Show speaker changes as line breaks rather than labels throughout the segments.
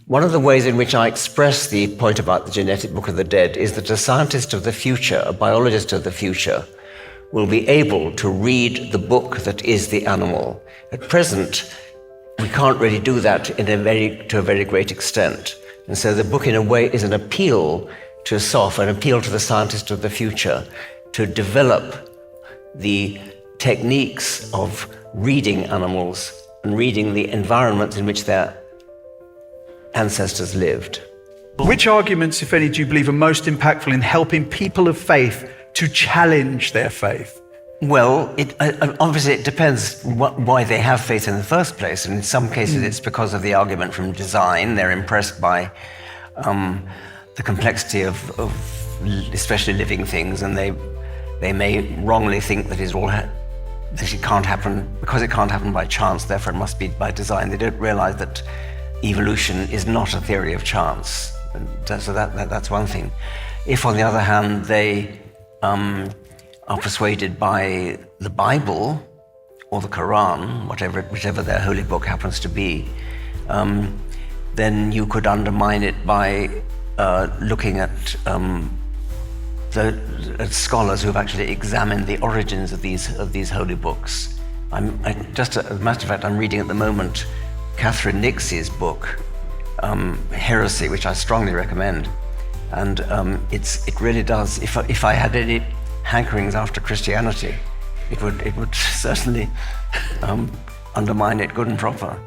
One of the ways in which I express the point about the genetic book of the dead is that a scientist of the future, a biologist of the future, will be able to read the book that is the animal. At present, we can't really do that to a very great extent. And so the book, in a way, is an appeal to SOF, an appeal to the scientist of the future, to develop the techniques of reading animals and reading the environments in which their ancestors lived.
Which arguments, if any, do you believe are most impactful in helping people of faith to challenge their faith?
Well, obviously it depends why they have faith in the first place. And in some cases it's because of the argument from design. They're impressed by the complexity of especially living things, and they may wrongly think that that it can't happen, because it can't happen by chance, therefore it must be by design. They don't realize that evolution is not a theory of chance. So that's one thing. If, on the other hand, they are persuaded by the Bible or the Quran, whichever their holy book happens to be, then you could undermine it by looking at scholars who have actually examined the origins of these holy books. Just as a matter of fact, I'm reading at the moment Catherine Nixie's book, Heresy, which I strongly recommend. And it really does. If I had any hankerings after Christianity, it would certainly undermine it good and proper.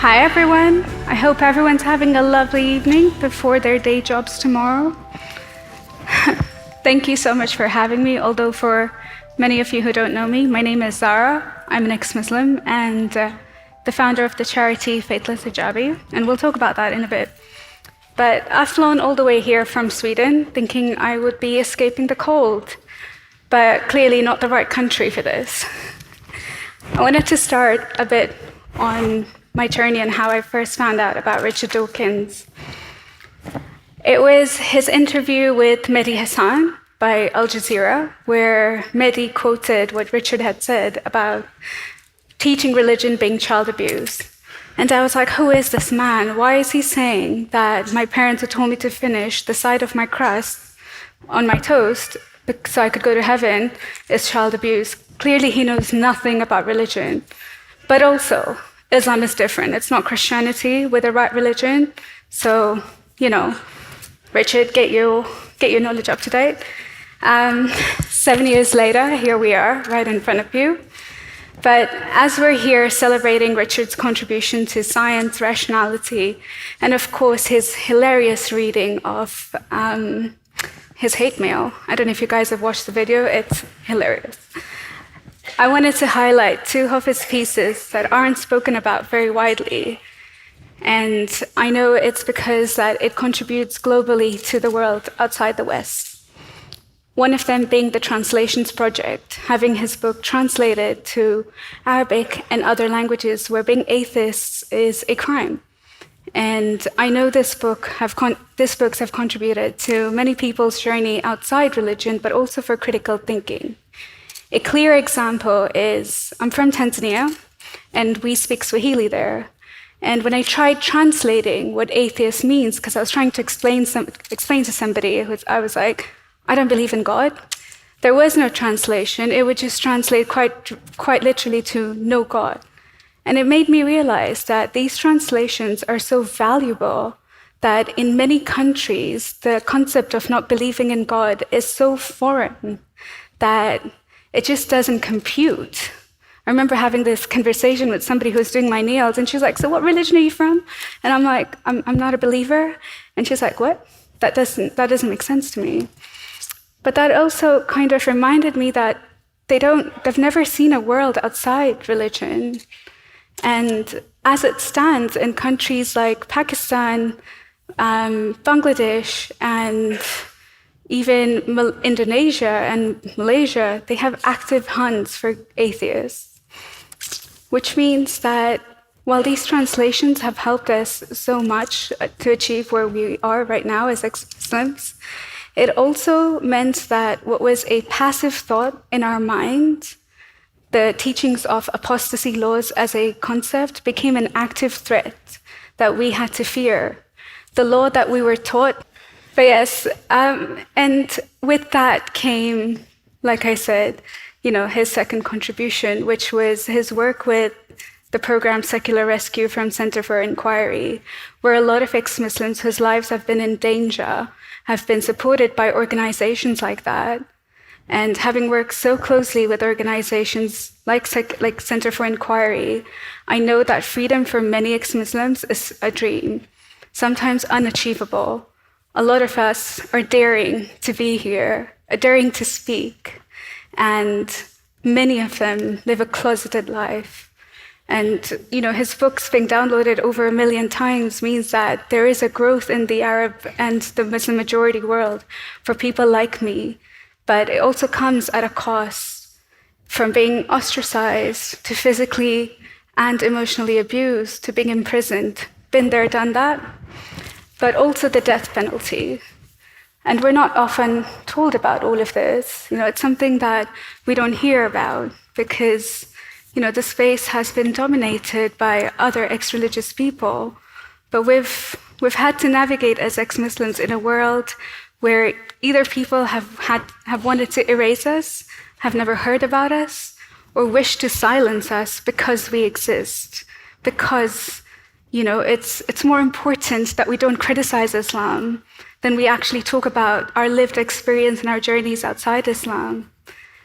Hi everyone, I hope everyone's having a lovely evening before their day jobs tomorrow. Thank you so much for having me, although for many of you who don't know me, my name is Zara. I'm an ex-Muslim and the founder of the charity Faithless Hijabi, and we'll talk about that in a bit. But I've flown all the way here from Sweden thinking I would be escaping the cold, but clearly not the right country for this. I wanted to start a bit on my journey and how I first found out about Richard Dawkins. It was his interview with Mehdi Hassan by Al Jazeera, where Mehdi quoted what Richard had said about teaching religion being child abuse. And I was like, who is this man? Why is he saying that my parents had told me to finish the side of my crust on my toast so I could go to heaven is child abuse? Clearly he knows nothing about religion. But also, Islam is different. It's not Christianity with the right religion. So, Richard, get your knowledge up to date. 7 years later, here we are, right in front of you. But as we're here celebrating Richard's contribution to science, rationality, and of course his hilarious reading of his hate mail. I don't know if you guys have watched the video, it's hilarious. I wanted to highlight two of his pieces that aren't spoken about very widely. And I know it's because that it contributes globally to the world outside the West. One of them being the Translations Project, having his book translated to Arabic and other languages where being atheists is a crime. And I know these books have contributed to many people's journey outside religion, but also for critical thinking. A clear example is, I'm from Tanzania, and we speak Swahili there. And when I tried translating what atheist means, because I was trying to explain to somebody, I was like, I don't believe in God. There was no translation. It would just translate quite literally to no God. And it made me realize that these translations are so valuable that in many countries, the concept of not believing in God is so foreign that it just doesn't compute. I remember having this conversation with somebody who was doing my nails, and she was like, so what religion are you from? And I'm like, I'm not a believer. And she's like, what? That doesn't make sense to me. But that also kind of reminded me that they've never seen a world outside religion. And as it stands in countries like Pakistan, Bangladesh, and even Indonesia and Malaysia, they have active hunts for atheists, which means that while these translations have helped us so much to achieve where we are right now as ex-Muslims, it also meant that what was a passive thought in our mind, the teachings of apostasy laws as a concept, became an active threat that we had to fear. The law that we were taught. But yes, and with that came, like I said, his second contribution, which was his work with the program Secular Rescue from Center for Inquiry, where a lot of ex-Muslims whose lives have been in danger have been supported by organizations like that. And having worked so closely with organizations like Center for Inquiry, I know that freedom for many ex-Muslims is a dream, sometimes unachievable. A lot of us are daring to be here, daring to speak, and many of them live a closeted life. And his books being downloaded over 1 million times means that there is a growth in the Arab and the Muslim majority world for people like me. But it also comes at a cost, from being ostracized to physically and emotionally abused to being imprisoned. Been there, done that. But also the death penalty. And we're not often told about all of this. It's something that we don't hear about because the space has been dominated by other ex-religious people. But we've had to navigate as ex-Muslims in a world where either people have wanted to erase us, have never heard about us, or wish to silence us because we exist. Because, it's more important that we don't criticize Islam than we actually talk about our lived experience and our journeys outside Islam.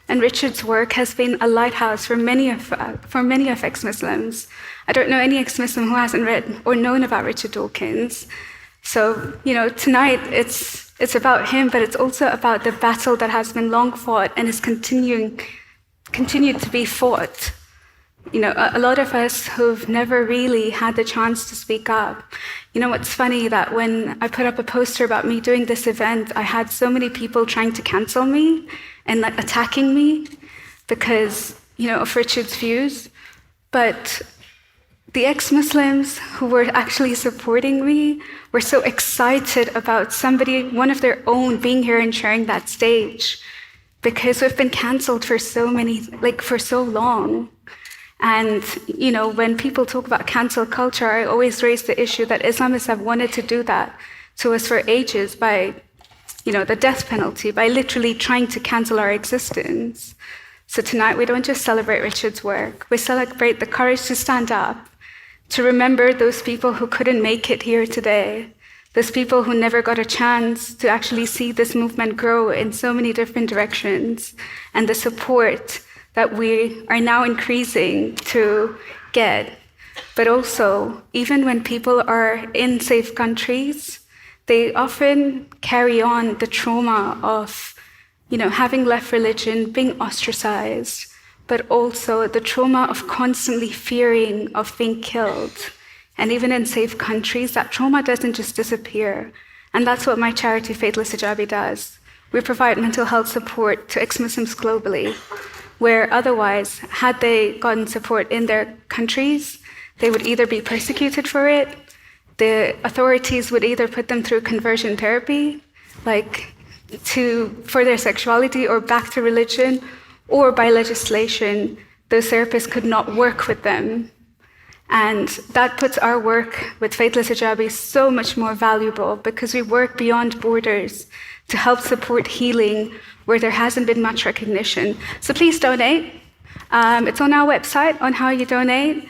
And Richard's work has been a lighthouse for many of ex-Muslims. I don't know any ex-Muslim who hasn't read or known about Richard Dawkins. So, tonight it's about him, but it's also about the battle that has been long fought and is continued to be fought. A lot of us who've never really had the chance to speak up. What's funny that when I put up a poster about me doing this event, I had so many people trying to cancel me and attacking me because, of Richard's views. But the ex-Muslims who were actually supporting me were so excited about one of their own being here and sharing that stage because we've been canceled for so long. And, when people talk about cancel culture, I always raise the issue that Islamists have wanted to do that to us for ages by, the death penalty, by literally trying to cancel our existence. So tonight, we don't just celebrate Richard's work, we celebrate the courage to stand up, to remember those people who couldn't make it here today, those people who never got a chance to actually see this movement grow in so many different directions, and the support that we are now increasing to get. But also, even when people are in safe countries, they often carry on the trauma of, having left religion, being ostracized, but also the trauma of constantly fearing of being killed. And even in safe countries, that trauma doesn't just disappear. And that's what my charity, Faithless Hijabi, does. We provide mental health support to ex-Muslims globally, where otherwise, had they gotten support in their countries, they would either be persecuted for it, the authorities would either put them through conversion therapy, for their sexuality or back to religion, or by legislation, those therapists could not work with them. And that puts our work with Faithless Hijabi so much more valuable because we work beyond borders to help support healing where there hasn't been much recognition. So please donate. It's on our website on how you donate.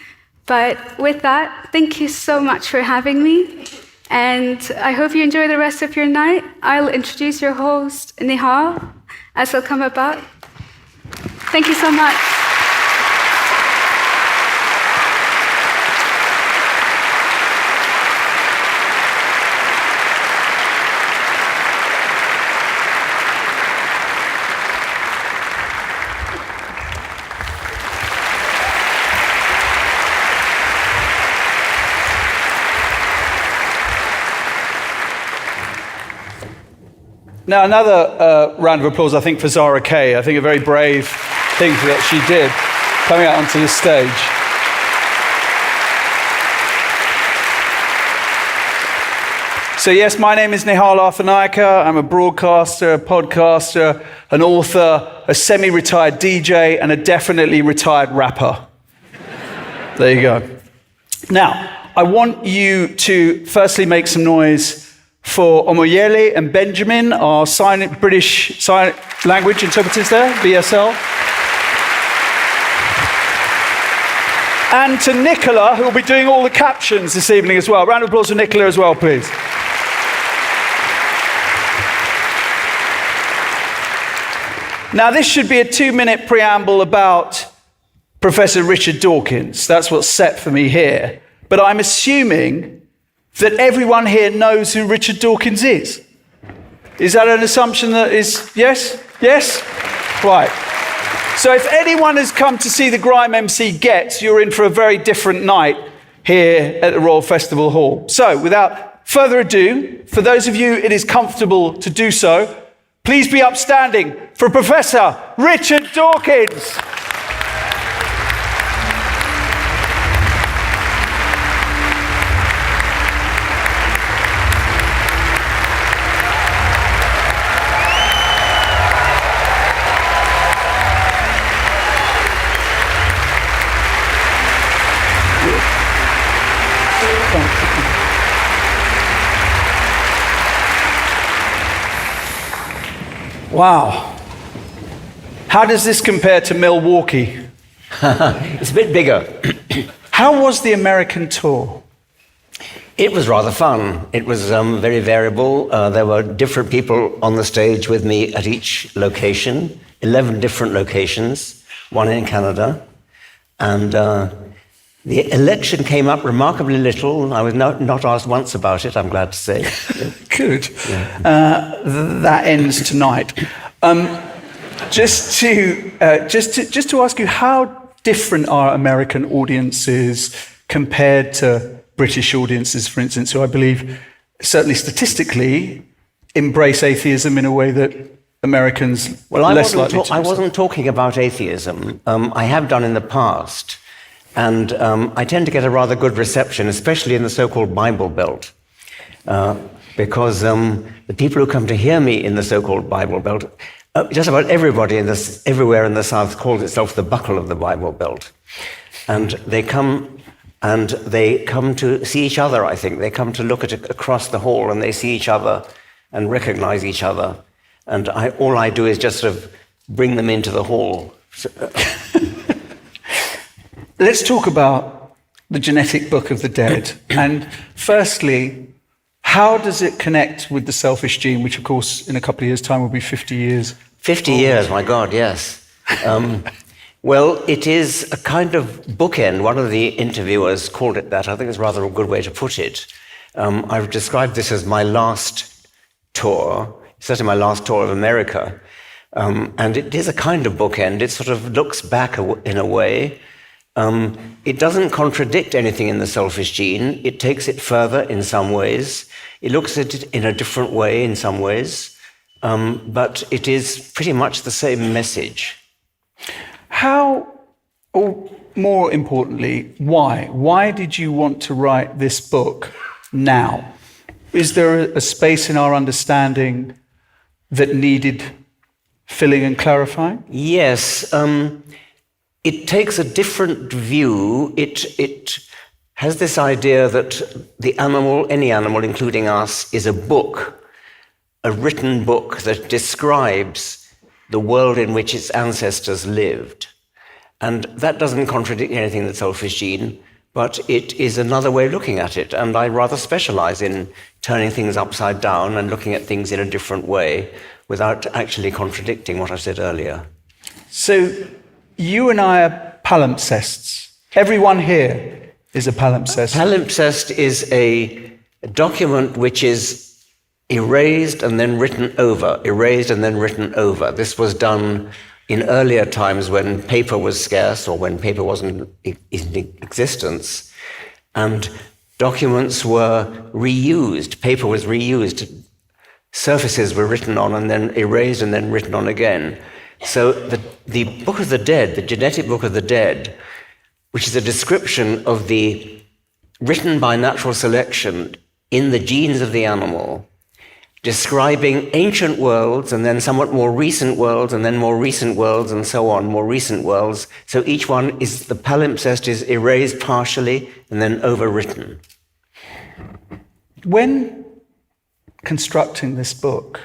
But with that, thank you so much for having me. And I hope you enjoy the rest of your night. I'll introduce your host, Nihal, as he'll come about. Thank you so much.
Now, another round of applause, I think, for Zara Kay. I think a very brave thing that she did, coming out onto the stage. So yes, my name is Nihal Arthanayake. I'm a broadcaster, a podcaster, an author, a semi-retired DJ, and a definitely retired rapper. There you go. Now, I want you to firstly make some noise for Omoyele and Benjamin, our British Sign Language interpreters there, BSL. And to Nicola, who will be doing all the captions this evening as well. Round of applause for Nicola as well, please. Now, this should be a 2-minute preamble about Professor Richard Dawkins. That's what's set for me here. But I'm assuming that everyone here knows who Richard Dawkins is. Is that an assumption that is, yes? Yes? Right. So if anyone has come to see the Grime MC Gets, you're in for a very different night here at the Royal Festival Hall. So without further ado, for those of you it is comfortable to do so, please be upstanding for Professor Richard Dawkins. Wow. How does this compare to Milwaukee?
It's a bit bigger.
How was the American tour?
It was rather fun. It was very variable. There were different people on the stage with me at each location, 11 different locations, one in Canada. And the election came up remarkably little. I was not asked once about it, I'm glad to say.
Good. Yeah. That ends tonight. Just to ask you, how different are American audiences compared to British audiences, for instance, who I believe, certainly statistically, embrace atheism in a way that Americans less likely to?
I wasn't talking about atheism. I have done in the past. And I tend to get a rather good reception, especially in the so-called Bible Belt, because the people who come to hear me in the so-called Bible Belt, just about everybody everywhere in the South calls itself the buckle of the Bible Belt. And they come to see each other, I think. They come to look at across the hall and they see each other and recognize each other. And all I do is just sort of bring them into the hall.
Let's talk about the genetic book of the dead. And firstly, how does it connect with the selfish gene, which of course in a couple of years' time will be 50 years?
50 years, my God, yes. Well, it is a kind of bookend. One of the interviewers called it that. I think it's rather a good way to put it. I've described this as my last tour, certainly my last tour of America. And it is a kind of bookend. It sort of looks back in a way. It doesn't contradict anything in the selfish gene. It takes it further in some ways. It looks at it in a different way in some ways. But it is pretty much the same message.
How, or more importantly, why? Why did you want to write this book now? Is there a space in our understanding that needed filling and clarifying?
Yes. It takes a different view. It has this idea that the animal, any animal, including us, is a book, a written book that describes the world in which its ancestors lived. And that doesn't contradict anything in the selfish gene, but it is another way of looking at it. And I rather specialize in turning things upside down and looking at things in a different way without actually contradicting what I said earlier.
So you and I are palimpsests. Everyone here is a palimpsest.
Palimpsest is a document which is erased and then written over, erased and then written over. This was done in earlier times when paper was scarce or when paper wasn't in existence, and documents were reused. Paper was reused. Surfaces were written on and then erased and then written on again. So the Book of the Dead, the genetic Book of the Dead, which is a description of the written by natural selection in the genes of the animal, describing ancient worlds and then somewhat more recent worlds and then more recent worlds and so on, more recent worlds. So each one is, the palimpsest is erased partially and then overwritten.
When constructing this book,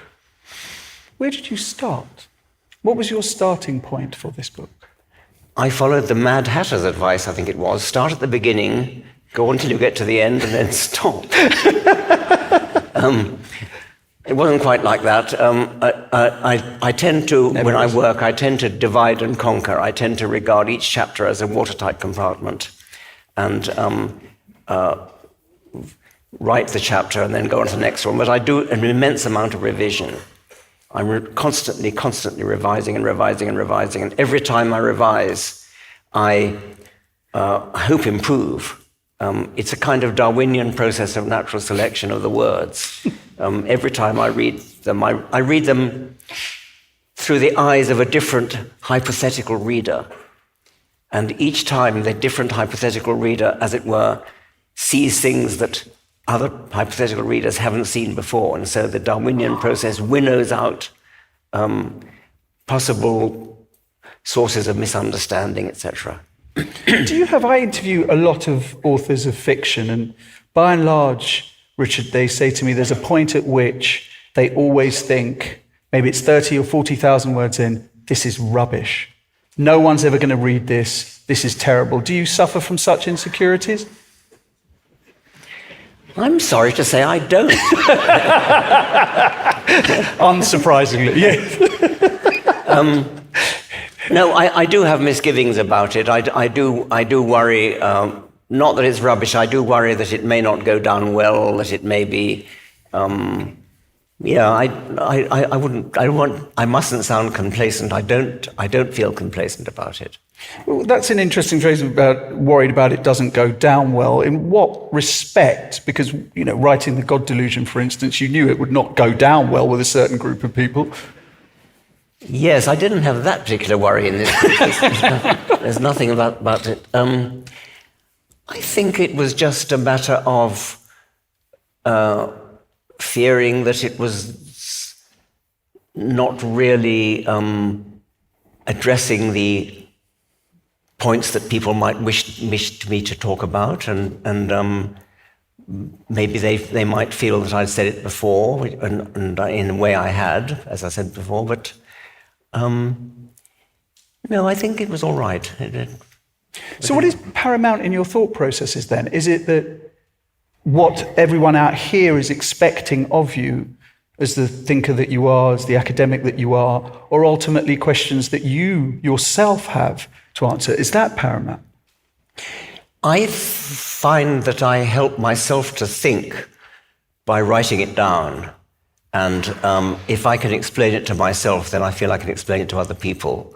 where did you start? What was your starting point for this book?
I followed the Mad Hatter's advice, I think it was. Start at the beginning, go until you get to the end, and then stop. It wasn't quite like that. I tend to, when I work, I tend to divide and conquer. I tend to regard each chapter as a watertight compartment and write the chapter and then go on to the next one. But I do an immense amount of revision. I'm constantly revising and revising and revising. And every time I revise, I hope improve. It's a kind of Darwinian process of natural selection of the words. Every time I read them, I read them through the eyes of a different hypothetical reader. And each time the different hypothetical reader, as it were, sees things that other hypothetical readers haven't seen before. And so the Darwinian process winnows out possible sources of misunderstanding, etc.
I interview a lot of authors of fiction, and by and large, Richard, they say to me there's a point at which they always think, maybe it's 30 or 40,000 words in, this is rubbish. No one's ever going to read this. This is terrible. Do you suffer from such insecurities?
I'm sorry to say I don't.
Unsurprisingly, yes.
No, I do have misgivings about it. I do worry, not that it's rubbish, I do worry that it may not go down well, that it may be, I mustn't sound complacent. I don't feel complacent about it.
Well, that's an interesting phrase about worried about it doesn't go down well. In what respect? Because, writing The God Delusion, for instance, you knew it would not go down well with a certain group of people.
Yes, I didn't have that particular worry in this case. There's nothing about it. I think it was just a matter of fearing that it was not really addressing the points that people might wish me to talk about, and maybe they might feel that I'd said it before, and in a way I had, as I said before, but no, I think it was all right.
So what is paramount in your thought processes then? Is it that what everyone out here is expecting of you as the thinker that you are, as the academic that you are, or ultimately questions that you yourself have to answer? Is that paramount?
I find that I help myself to think by writing it down. And if I can explain it to myself, then I feel I can explain it to other people.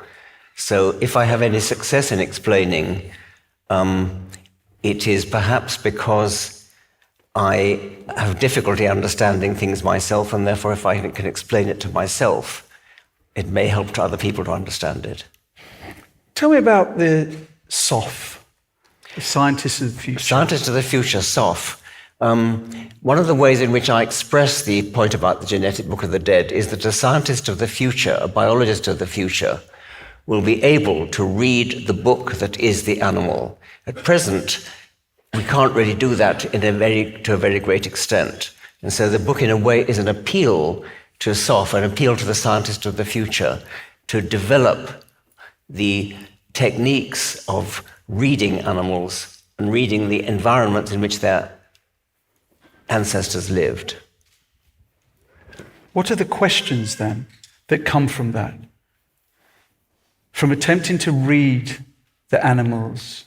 So if I have any success in explaining, it is perhaps because I have difficulty understanding things myself, and therefore if I can explain it to myself, it may help to other people to understand it.
Tell me about the SOF, the Scientists of the Future.
Scientists of the Future, SOF. One of the ways in which I express the point about the genetic Book of the Dead is that a scientist of the future, a biologist of the future, will be able to read the book that is the animal. At present, we can't really do that to a very great extent. And so the book, in a way, is an appeal to SOF, an appeal to the scientist of the future, to develop the techniques of reading animals and reading the environments in which their ancestors lived.
What are the questions then that come from that? from attempting to read the animals,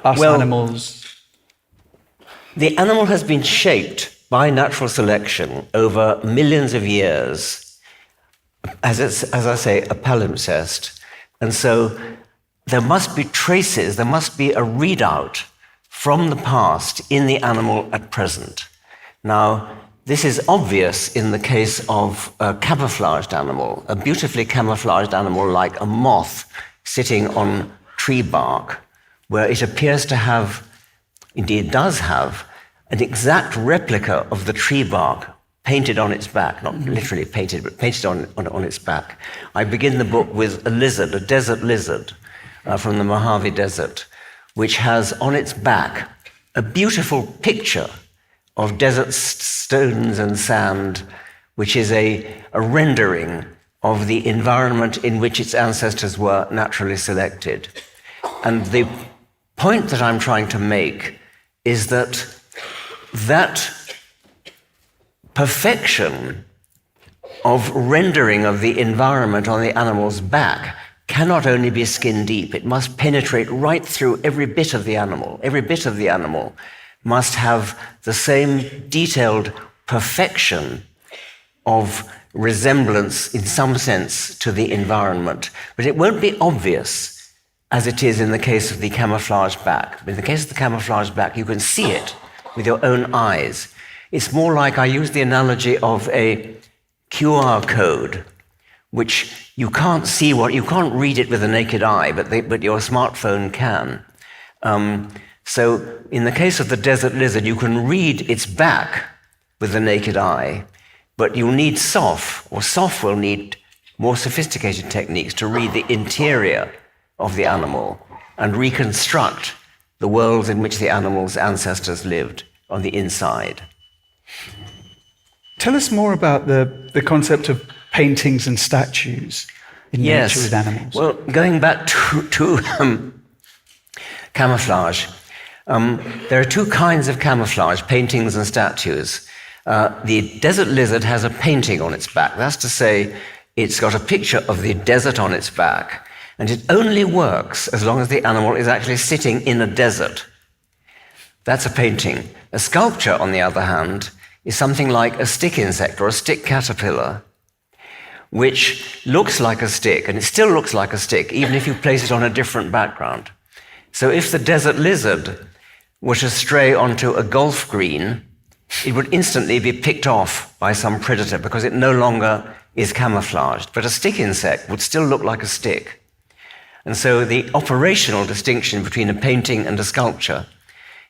Well,
animals?
The animal has been shaped by natural selection over millions of years, as I say, a palimpsest. And so there must be traces, there must be a readout from the past in the animal at present. Now, this is obvious in the case of a camouflaged animal, a beautifully camouflaged animal like a moth sitting on tree bark, where it appears to have, indeed does have, an exact replica of the tree bark painted on its back, not literally painted, but painted on its back. I begin the book with a lizard, a desert lizard from the Mojave Desert, which has on its back a beautiful picture of desert stones and sand, which is a rendering of the environment in which its ancestors were naturally selected. And the point that I'm trying to make is that perfection of rendering of the environment on the animal's back cannot only be skin deep, it must penetrate right through every bit of the animal. Every bit of the animal must have the same detailed perfection of resemblance, in some sense, to the environment. But it won't be obvious, as it is in the case of the camouflaged back. In the case of the camouflaged back, you can see it with your own eyes. It's more like, I use the analogy of a QR code, which you can't see you can't read it with the naked eye, but your smartphone can. So in the case of the desert lizard, you can read its back with the naked eye, but you'll need SOF, or SOF will need more sophisticated techniques to read the interior of the animal and reconstruct the worlds in which the animal's ancestors lived on the inside.
Tell us more about the concept of paintings and statues in nature with animals.
Well, going back to camouflage, there are two kinds of camouflage, paintings and statues. The desert lizard has a painting on its back. That's to say, it's got a picture of the desert on its back, and it only works as long as the animal is actually sitting in a desert. That's a painting. A sculpture, on the other hand, is something like a stick insect or a stick caterpillar, which looks like a stick, and it still looks like a stick, even if you place it on a different background. So if the desert lizard were to stray onto a golf green, it would instantly be picked off by some predator because it no longer is camouflaged. But a stick insect would still look like a stick. And so the operational distinction between a painting and a sculpture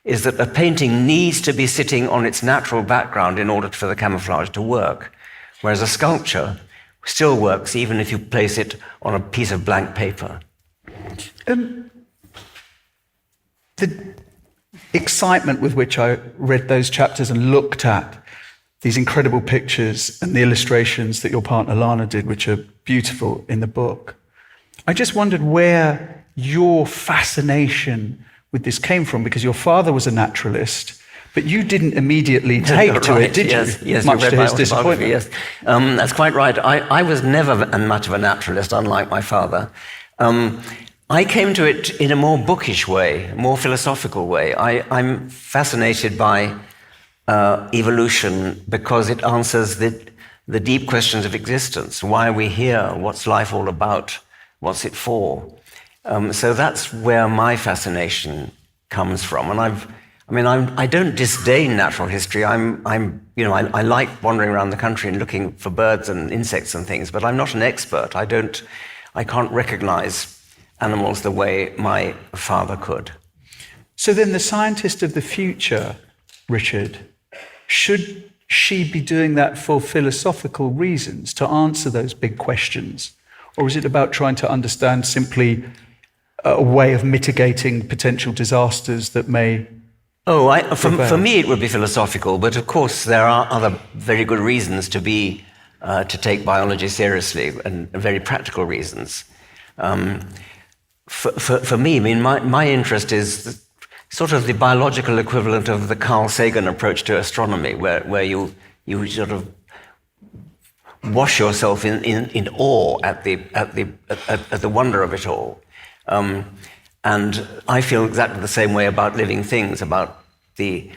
is that a painting needs to be sitting on its natural background in order for the camouflage to work, whereas a sculpture still works even if you place it on a piece of blank paper.
The excitement with which I read those chapters and looked at these incredible pictures and the illustrations that your partner Lana did, which are beautiful in the book, I just wondered where your fascination with this came from, because your father was a naturalist, but you didn't immediately take to it, did you?
Yes,
much
you read
to
my
his disappointment.
Yes, that's quite right. I was never much of a naturalist, unlike my father. I came to it in a more bookish way, a more philosophical way. I'm fascinated by evolution because it answers the deep questions of existence. Why are we here? What's life all about? What's it for? So that's where my fascination comes from. And I don't disdain natural history. I like wandering around the country and looking for birds and insects and things, but I'm not an expert. I can't recognize animals the way my father could.
So then the scientist of the future, Richard, should she be doing that for philosophical reasons, to answer those big questions? Or is it about trying to understand simply a way of mitigating potential disasters that may...
For me it would be philosophical, but of course there are other very good reasons to take biology seriously, and very practical reasons. For me, my interest is sort of the biological equivalent of the Carl Sagan approach to astronomy, where you sort of wash yourself in awe at the wonder of it all. And I feel exactly the same way about living things, about the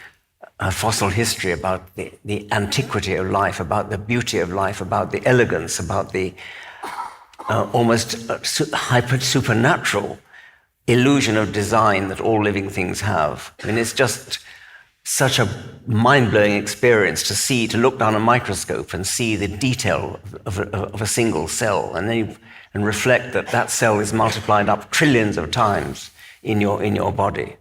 fossil history, about the antiquity of life, about the beauty of life, about the elegance, about the almost supernatural illusion of design that all living things have. I mean, it's just such a mind-blowing experience to look down a microscope and see the detail of a single cell, and reflect that cell is multiplied up trillions of times in your body.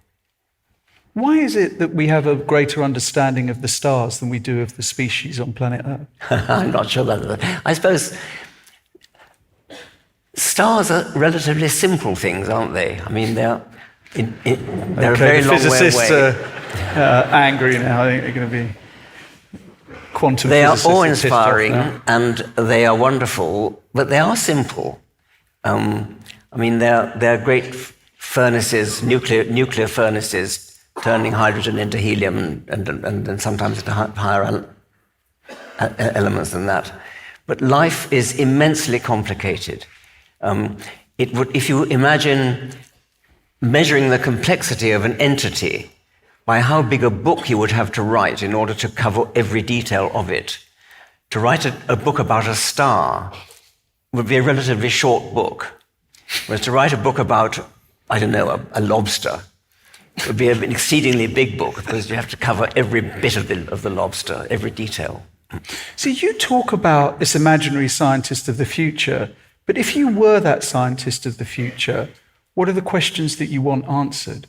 Why is it that we have a greater understanding of the stars than we do of the species on planet Earth?
I'm not sure that. I suppose stars are relatively simple things, aren't they? I mean, they're a very long way away.
Physicists are angry now. I think they're going to be quantum
They are
physicists.
awe-inspiring and they are wonderful, but they are simple. I mean, they're great furnaces, nuclear furnaces, turning hydrogen into helium and sometimes into higher elements than that. But life is immensely complicated. If you imagine measuring the complexity of an entity by how big a book you would have to write in order to cover every detail of it, to write a book about a star would be a relatively short book. Whereas to write a book about, I don't know, a lobster would be an exceedingly big book because you have to cover every bit of the lobster, every detail.
So you talk about this imaginary scientist of the future, but if you were that scientist of the future, what are the questions that you want answered?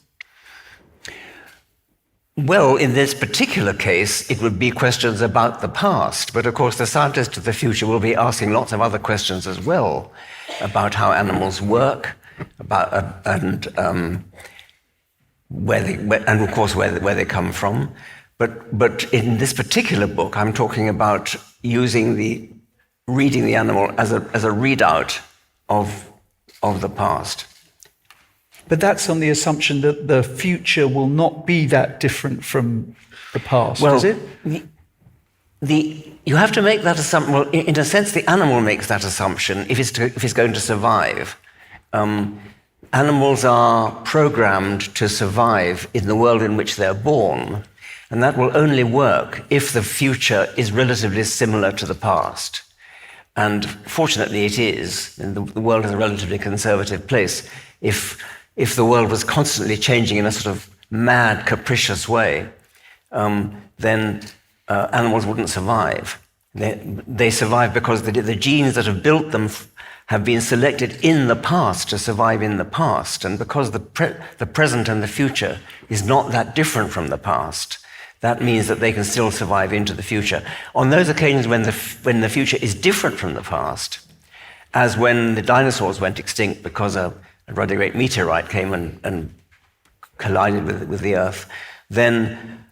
Well, in this particular case, it would be questions about the past. But of course, the scientist of the future will be asking lots of other questions as well about how animals work, and of course where they come from. But in this particular book, I'm talking about reading the animal as a readout of the past.
But that's on the assumption that the future will not be that different from the past, is it?
You have to make that assumption. Well, in a sense, the animal makes that assumption if it's going to survive. Animals are programmed to survive in the world in which they're born, and that will only work if the future is relatively similar to the past. And fortunately, it is. And the world is a relatively conservative place. If the world was constantly changing in a sort of mad, capricious way, then animals wouldn't survive. They survive because the genes that have built them have been selected in the past to survive in the past. And because the present and the future is not that different from the past, that means that they can still survive into the future. On those occasions when the future is different from the past, as when the dinosaurs went extinct because a rather great meteorite came and collided with the Earth, then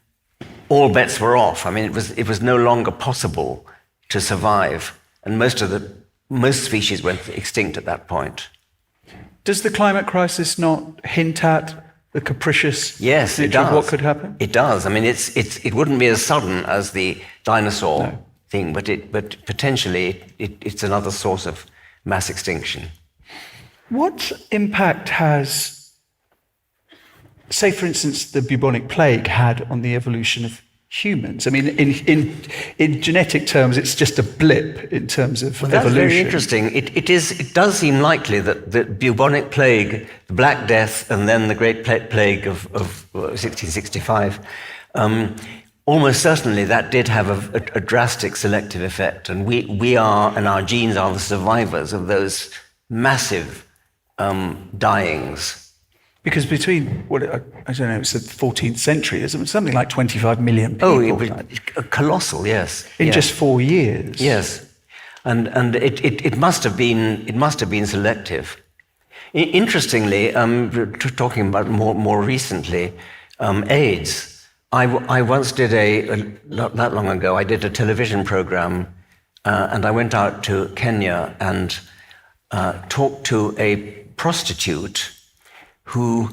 all bets were off. I mean, it was no longer possible to survive, and most species went extinct at that point.
Does the climate crisis not hint at the capricious nature of what could happen?
It does. I mean, it wouldn't be as sudden as the dinosaur thing, but potentially it's another source of mass extinction.
What impact has, say, for instance, the bubonic plague had on the evolution of humans? I mean, in genetic terms, it's just a blip in terms of evolution.
That's very interesting. It does seem likely that the bubonic plague, the Black Death, and then the Great Plague of 1665, almost certainly that did have a drastic selective effect, and we are, and our genes are the survivors of those massive dyings.
Because between, I don't know, it's the 14th century, there's something like 25 million people.
Oh, it was colossal, yes.
In just 4 years.
Yes, and it must have been selective. Interestingly, talking about more recently, AIDS. I once did not that long ago, I did a television program, and I went out to Kenya and talked to a prostitute who,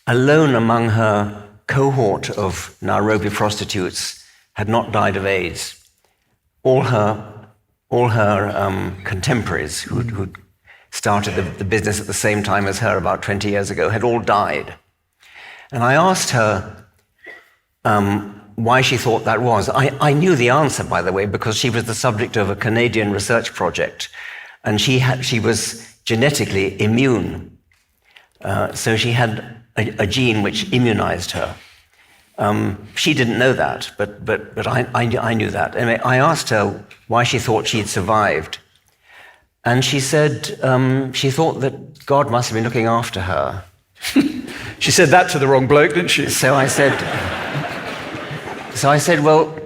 alone among her cohort of Nairobi prostitutes, had not died of AIDS. All all her contemporaries who'd started the business at the same time as her about 20 years ago had all died. And I asked her why she thought that was. I knew the answer, by the way, because she was the subject of a Canadian research project, and she was genetically immune. So she had a gene which immunized her. She didn't know that, but I knew that. Anyway, I asked her why she thought she'd survived. And she said she thought that God must have been looking after her.
She said that to the wrong bloke, didn't she?
So I said, well,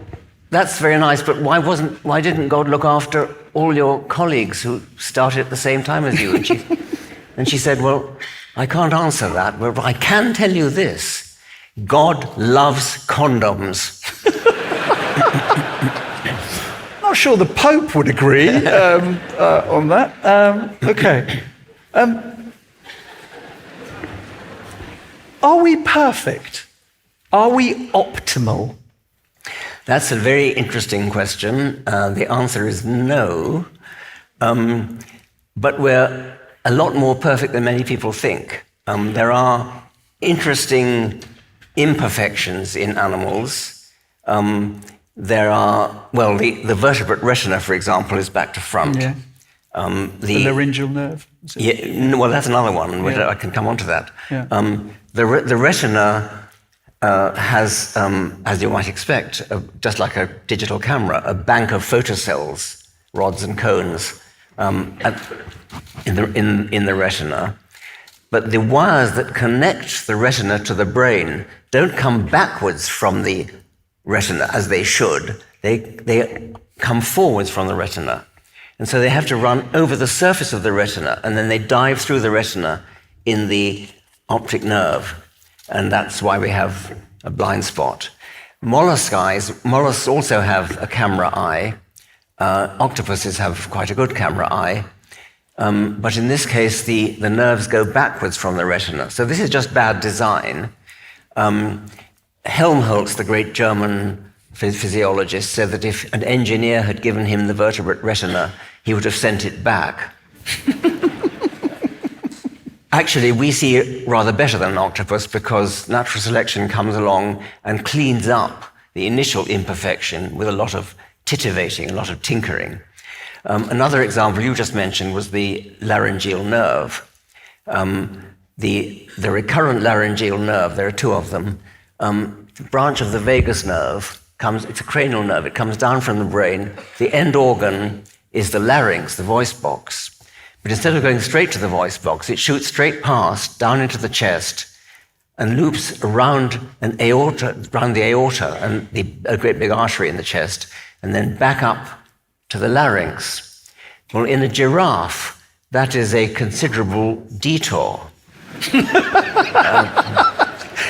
that's very nice, but why didn't God look after all your colleagues who started at the same time as you? And she said, well, I can't answer that, but I can tell you this. God loves condoms.
Not sure the Pope would agree on that. Okay. Are we perfect? Are we optimal?
That's a very interesting question. The answer is no. But we're a lot more perfect than many people think. There are interesting imperfections in animals. There are, well, the vertebrate retina, for example, is back to front.
Yeah. The laryngeal nerve?
Yeah, well, that's another one. I can come on to that.
Yeah.
The retina has, as you might expect, just like a digital camera, a bank of photocells, rods and cones, in the retina. But the wires that connect the retina to the brain don't come backwards from the retina as they should. They come forwards from the retina. And so they have to run over the surface of the retina, and then they dive through the retina in the optic nerve. And that's why we have a blind spot. Mollusks also have a camera eye. Octopuses have quite a good camera eye. But in this case, the nerves go backwards from the retina. So this is just bad design. Helmholtz, the great German physiologist, said that if an engineer had given him the vertebrate retina, he would have sent it back. Actually, we see it rather better than an octopus because natural selection comes along and cleans up the initial imperfection with a lot of titivating, a lot of tinkering. Another example you just mentioned was the laryngeal nerve. The recurrent laryngeal nerve, there are two of them, the branch of the vagus nerve it's a cranial nerve, it comes down from the brain. The end organ is the larynx, the voice box. But instead of going straight to the voice box, it shoots straight past, down into the chest, and loops around the aorta and a great big artery in the chest, and then back up to the larynx. Well, in a giraffe, that is a considerable detour.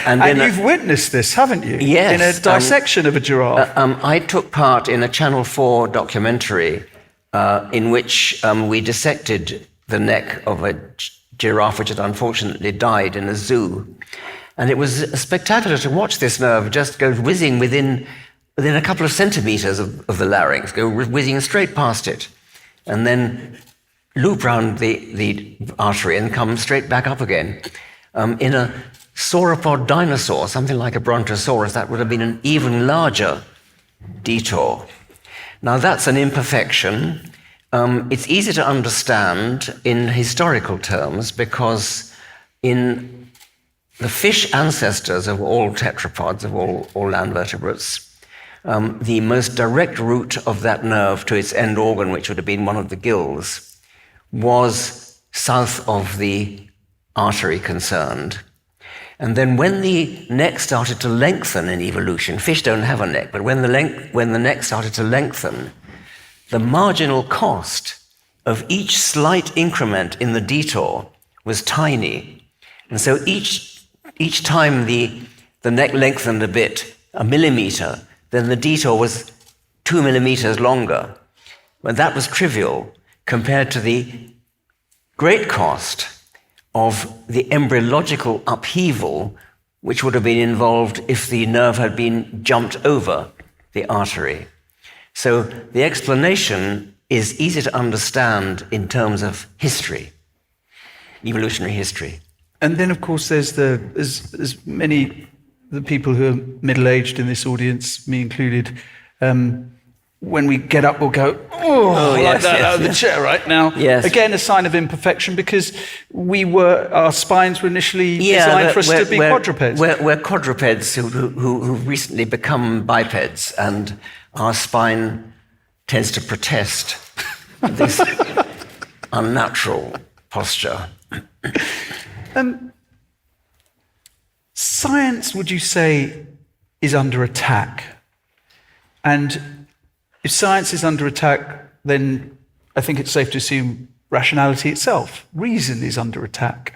And you've witnessed this, haven't you?
Yes.
In a dissection of a giraffe.
I took part in a Channel 4 documentary in which we dissected the neck of a giraffe which had unfortunately died in a zoo. And it was spectacular to watch this nerve just go whizzing within a couple of centimeters of the larynx, go whizzing straight past it, and then loop round the artery and come straight back up again. In a sauropod dinosaur, something like a brontosaurus, that would have been an even larger detour. Now, that's an imperfection. It's easy to understand in historical terms because in the fish ancestors of all tetrapods, of all land vertebrates, the most direct route of that nerve to its end organ, which would have been one of the gills, was south of the artery concerned. And then when the neck started to lengthen in evolution, fish don't have a neck, but when the neck started to lengthen, the marginal cost of each slight increment in the detour was tiny. And so each time the neck lengthened a bit, a millimeter, then the detour was 2 millimeters longer. But that was trivial compared to the great cost of the embryological upheaval which would have been involved if the nerve had been jumped over the artery. So the explanation is easy to understand in terms of history, evolutionary history.
And then, of course, there's many the people who are middle-aged in this audience, me included. When we get up, we'll go, like that out of the chair right now.
Yes.
Again, a sign of imperfection because our spines were initially designed for us to be quadrupeds.
We're quadrupeds who've recently become bipeds, and our spine tends to protest this unnatural posture.
Science, would you say, is under attack? And if science is under attack, then I think it's safe to assume rationality itself, reason, is under attack.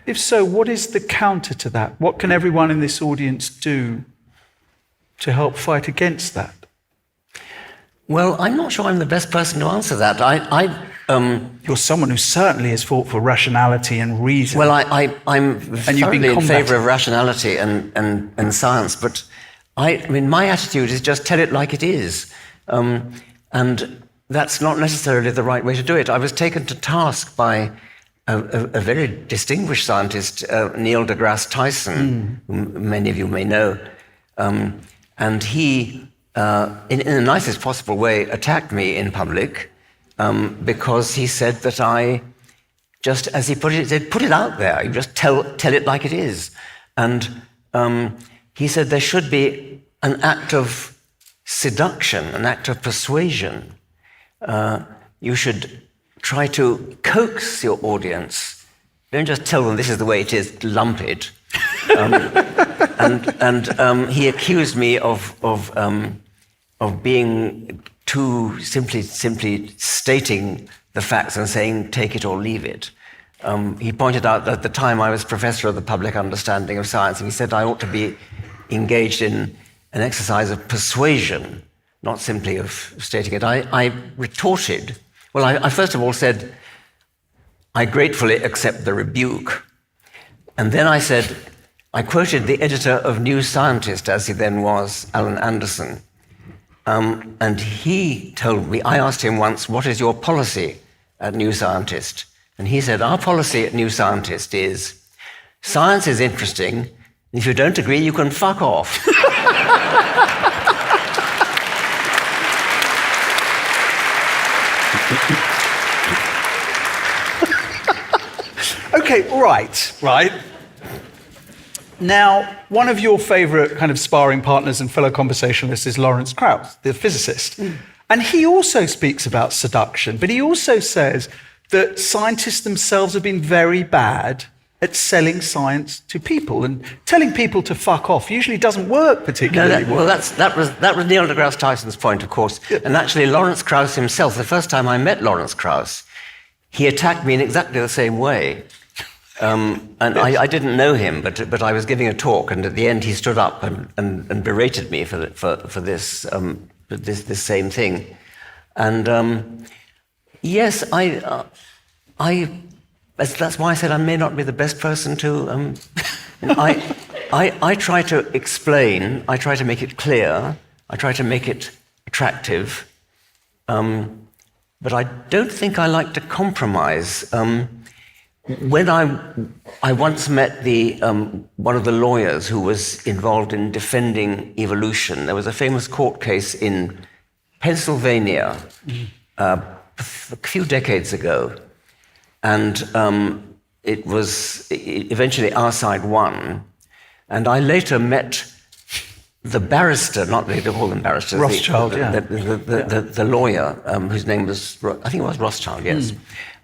If so, what is the counter to that? What can everyone in this audience do to help fight against that?
Well, I'm not sure I'm the best person to answer that.
You're someone who certainly has fought for rationality and reason.
Well, I'm thoroughly in favour of rationality and science, but I mean, my attitude is just tell it like it is. And that's not necessarily the right way to do it. I was taken to task by a very distinguished scientist, Neil deGrasse Tyson, whom many of you may know. And he, in the nicest possible way, attacked me in public because he said that I, just as he put it, said, put it out there. You just tell it like it is. And he said there should be an act of seduction, an act of persuasion. You should try to coax your audience. Don't just tell them this is the way it is, lump it. And he accused me of being too simply stating the facts and saying take it or leave it. He pointed out that at the time I was professor of the public understanding of science, and he said I ought to be engaged in an exercise of persuasion, not simply of stating it. I retorted. Well, I first of all said, I gratefully accept the rebuke. And then I said, I quoted the editor of New Scientist, as he then was, Alan Anderson. And he told me, I asked him once, what is your policy at New Scientist? And he said, our policy at New Scientist is, science is interesting, and if you don't agree, you can fuck off.
Okay, right. Now, one of your favourite kind of sparring partners and fellow conversationalists is Lawrence Krauss, the physicist. And he also speaks about seduction, but he also says that scientists themselves have been very bad at selling science to people, and telling people to fuck off usually doesn't work particularly well.
Well, that was Neil deGrasse Tyson's point, of course. Yeah. And actually, Lawrence Krauss himself, the first time I met Lawrence Krauss, he attacked me in exactly the same way. And I didn't know him, but I was giving a talk, and at the end he stood up and berated me for this same thing. And yes, that's why I said I may not be the best person to. I try to explain. I try to make it clear. I try to make it attractive. But I don't think I like to compromise. When I once met one of the lawyers who was involved in defending evolution, there was a famous court case in Pennsylvania a few decades ago, and eventually our side won. And I later met the barrister, not they call them barristers,
Rothschild,
the lawyer whose name was, I think it was Rothschild, yes.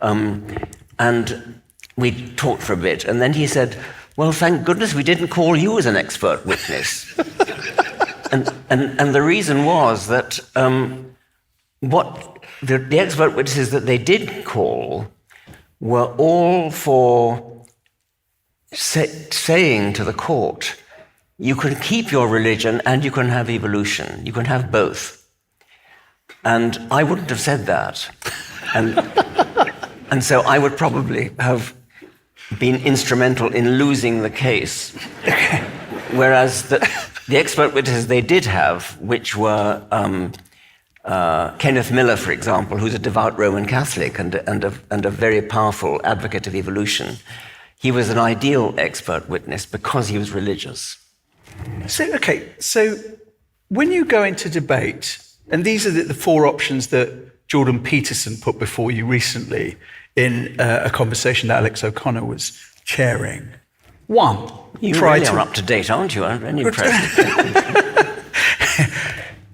And we talked for a bit, and then he said, well, thank goodness we didn't call you as an expert witness. and the reason was that what the expert witnesses that they did call were all for saying to the court, you can keep your religion and you can have evolution. You can have both. And I wouldn't have said that. And so I would probably have been instrumental in losing the case. Whereas the expert witnesses they did have, which were Kenneth Miller, for example, who's a devout Roman Catholic and a very powerful advocate of evolution, he was an ideal expert witness because he was religious.
So when you go into debate, and these are the four options that Jordan Peterson put before you recently in a conversation that Alex O'Connor was chairing. One,
you really are up to date, aren't you? I'm very impressed.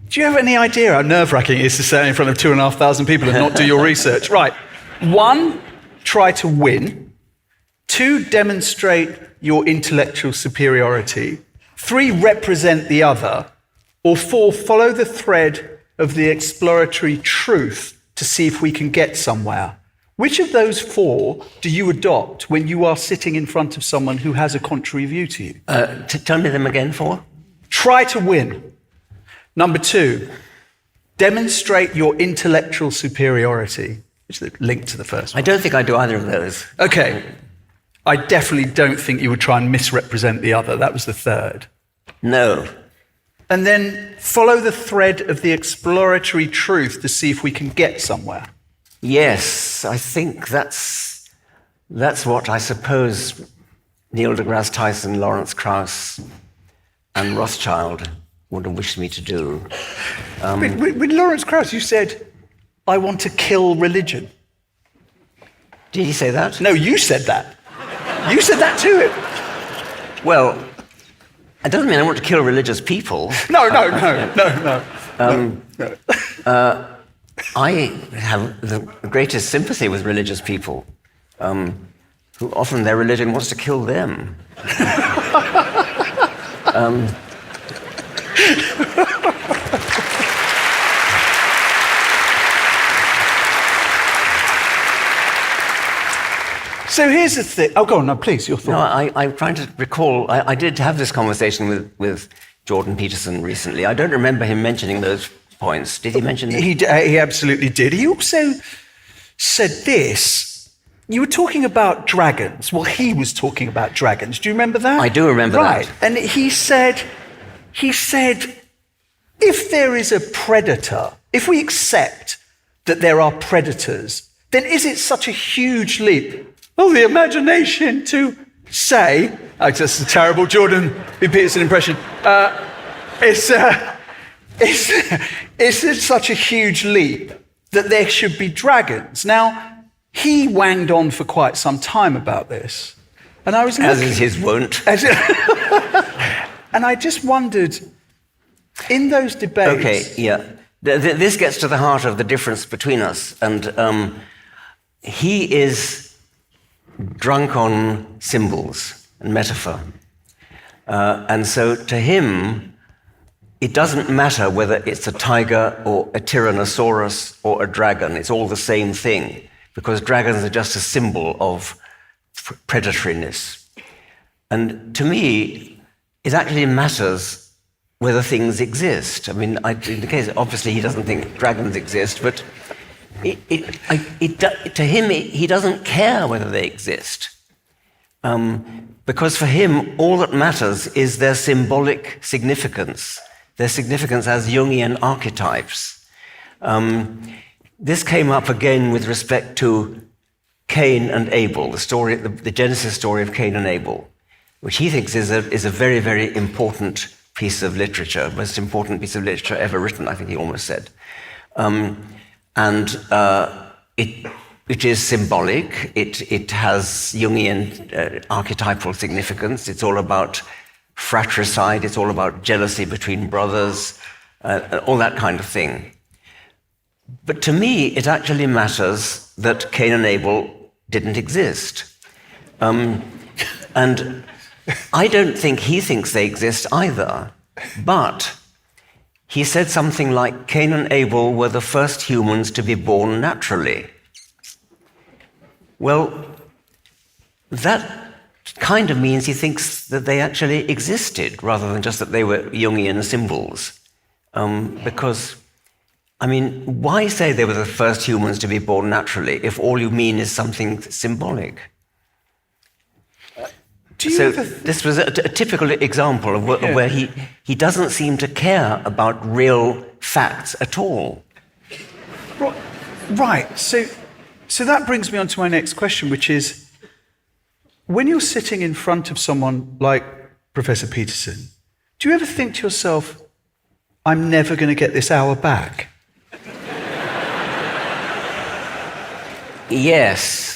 Do you have any idea how nerve-wracking it is to stand in front of 2,500 people and not do your research? Right. One, try to win. Two, demonstrate your intellectual superiority. Three, represent the other. Or four, follow the thread of the exploratory truth to see if we can get somewhere. Which of those four do you adopt when you are sitting in front of someone who has a contrary view to you?
Tell me them again, four.
Try to win. Number two, demonstrate your intellectual superiority, which is linked to the first one.
I don't think I do either of those.
Okay. I definitely don't think you would try and misrepresent the other. That was the third.
No.
And then follow the thread of the exploratory truth to see if we can get somewhere.
Yes, I think that's what I suppose Neil deGrasse Tyson, Lawrence Krauss, and Rothschild would have wished me to do.
With Lawrence Krauss, you said, "I want to kill religion."
Did he say that?
No, you said that. You said that to him.
Well, it doesn't mean I want to kill religious people.
No.
I have the greatest sympathy with religious people, who often their religion wants to kill them.
So here's the thing. Oh, go on, no, please, your thought.
No, I'm trying to recall. I did have this conversation with Jordan Peterson recently. I don't remember him mentioning those points. Did he mention them?
He absolutely did. He also said this. You were talking about dragons. Well, he was talking about dragons. Do you remember that?
I do remember
that.
Right.
And he said, if there is a predator, if we accept that there are predators, then is it such a huge leap of the imagination to say, that's a terrible Jordan B. Peterson impression, it's such a huge leap that there should be dragons. Now, he wanged on for quite some time about this. And I was
As is his wont.
And I just wondered, in those debates...
Okay, yeah. This gets to the heart of the difference between us. And he is drunk on symbols and metaphor. And so to him, it doesn't matter whether it's a tiger or a tyrannosaurus or a dragon. It's all the same thing, because dragons are just a symbol of predatoriness. And to me, it actually matters whether things exist. I mean, in the case, obviously, he doesn't think dragons exist, but to him, he doesn't care whether they exist. Because for him, all that matters is their symbolic significance, their significance as Jungian archetypes. This came up again with respect to Cain and Abel, the Genesis story of Cain and Abel, which he thinks is a very, very important piece of literature, most important piece of literature ever written, I think he almost said. It is symbolic. It has Jungian archetypal significance. It's all about fratricide. It's all about jealousy between brothers, all that kind of thing. But to me, it actually matters that Cain and Abel didn't exist. And I don't think he thinks they exist either. But he said something like, Cain and Abel were the first humans to be born naturally. Well, that kind of means he thinks that they actually existed, rather than just that they were Jungian symbols. Because, I mean, why say they were the first humans to be born naturally if all you mean is something symbolic? This was a typical example of where he doesn't seem to care about real facts at all.
Right. So that brings me on to my next question, which is, when you're sitting in front of someone like Professor Peterson, do you ever think to yourself, I'm never going to get this hour back?
Yes.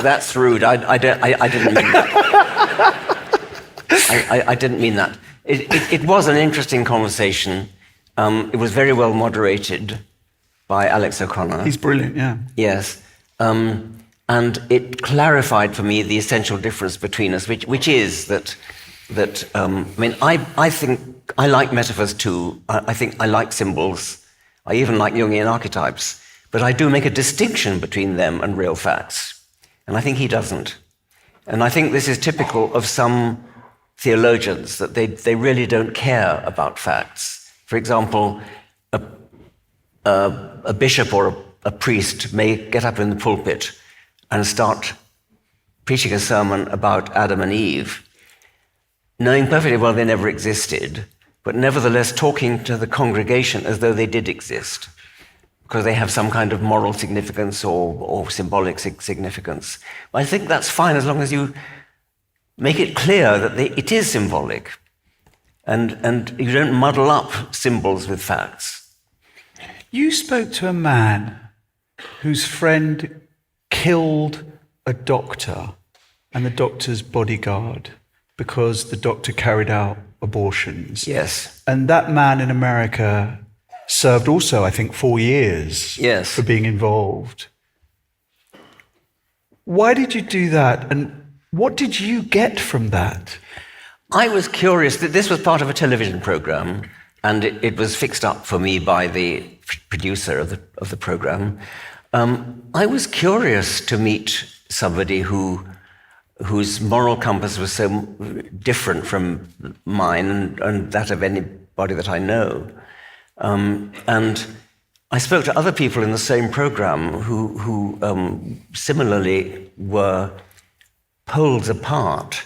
That's rude. I didn't mean that. I didn't mean that. It was an interesting conversation. It was very well moderated by Alex O'Connor.
He's brilliant, yeah.
Yes. And it clarified for me the essential difference between us, which is that I think I like metaphors too. I think I like symbols. I even like Jungian archetypes. But I do make a distinction between them and real facts. And I think he doesn't. And I think this is typical of some theologians, that they really don't care about facts. For example, a bishop or a priest may get up in the pulpit and start preaching a sermon about Adam and Eve, knowing perfectly well they never existed, but nevertheless talking to the congregation as though they did exist, because they have some kind of moral significance or symbolic significance. I think that's fine as long as you make it clear that it is symbolic, and you don't muddle up symbols with facts.
You spoke to a man whose friend killed a doctor and the doctor's bodyguard because the doctor carried out abortions.
Yes.
And that man in America served also, I think, 4 years for being involved. Why did you do that? And what did you get from that?
I was curious that this was part of a television program, and it was fixed up for me by the producer of the program. I was curious to meet somebody whose moral compass was so different from mine and that of anybody that I know. And I spoke to other people in the same program who similarly were poles apart.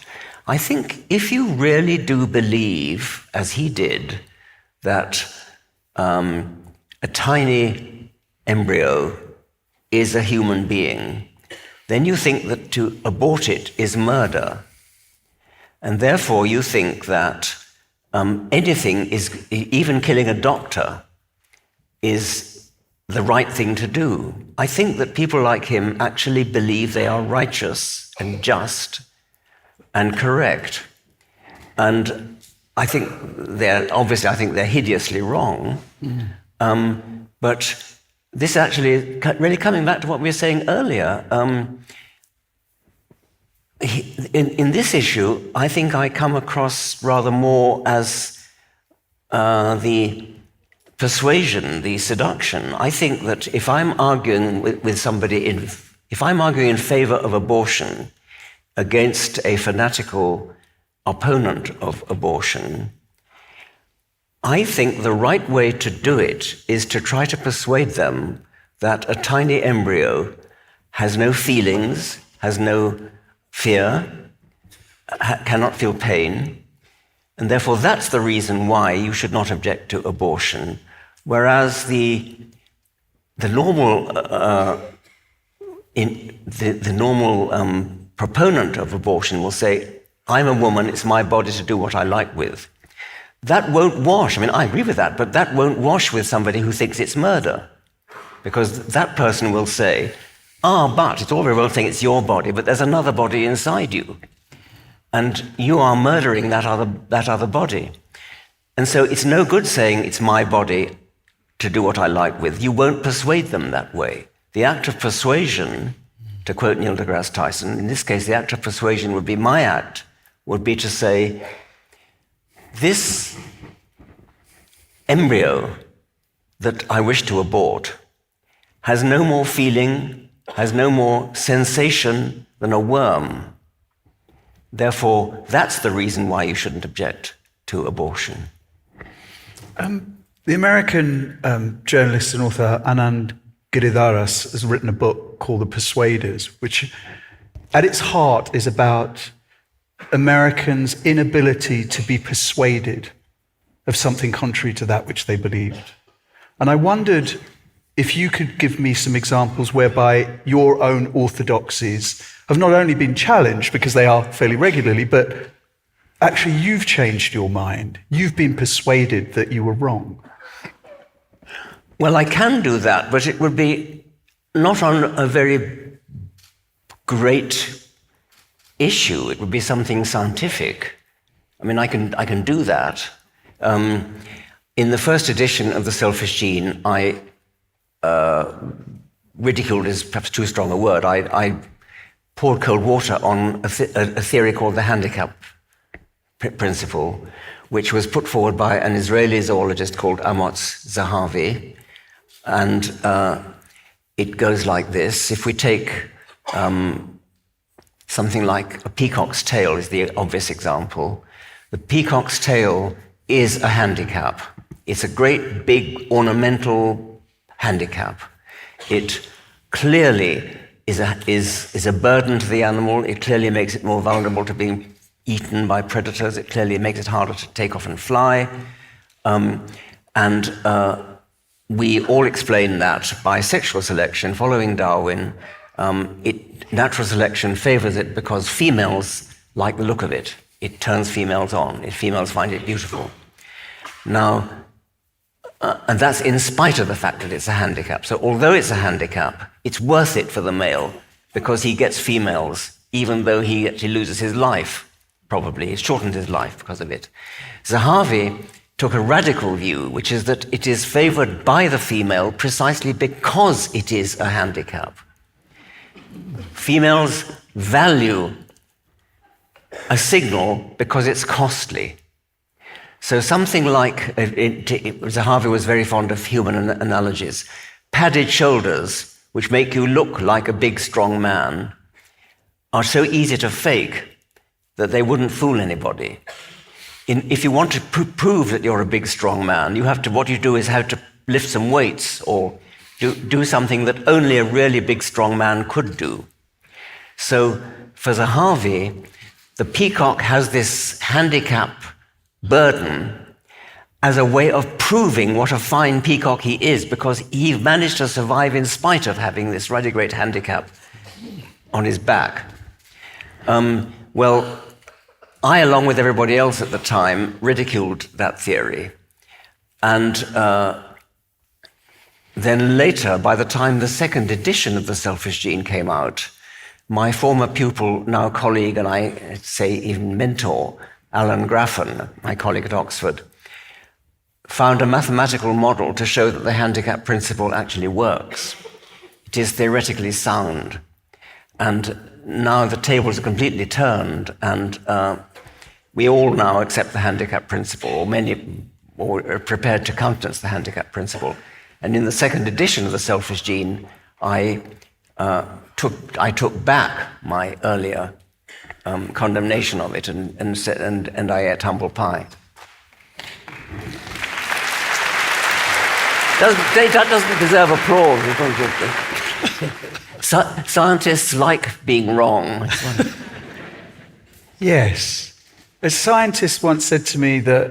I think if you really do believe, as he did, that a tiny embryo is a human being, then you think that to abort it is murder. And therefore you think that anything is, even killing a doctor, is the right thing to do. I think that people like him actually believe they are righteous and just and correct. And I think they're hideously wrong. But this actually is really coming back to what we were saying earlier. In this issue, I think I come across rather more as the persuasion, the seduction. I think that if I'm arguing with somebody, if I'm arguing in favor of abortion against a fanatical opponent of abortion, I think the right way to do it is to try to persuade them that a tiny embryo has no feelings, has no fear, cannot feel pain, and therefore that's the reason why you should not object to abortion. Whereas the normal proponent of abortion will say, I'm a woman, it's my body to do what I like with. That won't wash. I mean, I agree with that, but that won't wash with somebody who thinks it's murder. Because that person will say, but it's all very well saying it's your body, but there's another body inside you. And you are murdering that other body. And so it's no good saying it's my body to do what I like with. You won't persuade them that way. The act of persuasion, to quote Neil deGrasse Tyson, in this case, the act of persuasion would be my act, would be to say, this embryo that I wish to abort has no more feeling, has no more sensation than a worm. Therefore, that's the reason why you shouldn't object to abortion.
The American journalist and author Anand Giridharas has written a book called The Persuaders, which at its heart is about Americans' inability to be persuaded of something contrary to that which they believed. And I wondered if you could give me some examples whereby your own orthodoxies have not only been challenged, because they are fairly regularly, but actually you've changed your mind. You've been persuaded that you were wrong.
Well, I can do that, but it would be not on a very great issue. It would be something scientific. I mean, I can do that. In the first edition of The Selfish Gene, I ridiculed is perhaps too strong a word. I poured cold water on a theory called the handicap principle, which was put forward by an Israeli zoologist called Amos Zahavi. And it goes like this. If we take something like a peacock's tail is the obvious example. The peacock's tail is a handicap. It's a great, big, ornamental handicap. It clearly is a burden to the animal. It clearly makes it more vulnerable to being eaten by predators. It clearly makes it harder to take off and fly. We all explain that by sexual selection, following Darwin, natural selection favors it because females like the look of it. It turns females on. Females find it beautiful. Now, and that's in spite of the fact that it's a handicap. So although it's a handicap, it's worth it for the male because he gets females, even though he actually loses his life, probably. He's shortened his life because of it. Zahavi took a radical view, which is that it is favored by the female precisely because it is a handicap. Females value a signal because it's costly. So something like, Zahavi was very fond of human analogies. Padded shoulders, which make you look like a big, strong man, are so easy to fake that they wouldn't fool anybody. If you want to prove that you're a big, strong man, what you do is have to lift some weights or do something that only a really big, strong man could do. So for Zahavi, the peacock has this handicap burden as a way of proving what a fine peacock he is, because he managed to survive in spite of having this rather great handicap on his back. Well, I, along with everybody else at the time, ridiculed that theory. And then later, by the time the second edition of The Selfish Gene came out, my former pupil, now colleague, and I say even mentor, Alan Graffen, my colleague at Oxford, found a mathematical model to show that the handicap principle actually works. It is theoretically sound. And now the tables are completely turned, and we all now accept the handicap principle, or many are prepared to countenance the handicap principle. And in the second edition of The Selfish Gene, I took back my earlier condemnation of it, and I ate humble pie. That doesn't deserve applause. Scientists like being wrong.
Yes. A scientist once said to me that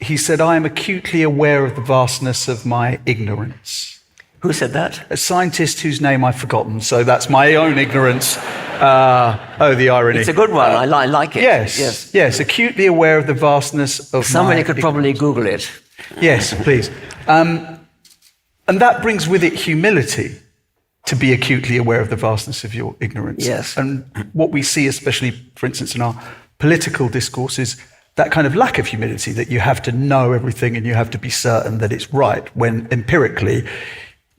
he said, "I am acutely aware of the vastness of my ignorance."
Who said that?
A scientist whose name I've forgotten, so that's my own ignorance. The irony.
It's a good one. I like it.
Yes. Acutely aware of the vastness of
Somebody could probably Google it.
Yes, please. And that brings with it humility, to be acutely aware of the vastness of your ignorance.
Yes.
And what we see, especially, for instance, in our political discourse, is that kind of lack of humility, that you have to know everything and you have to be certain that it's right, when empirically,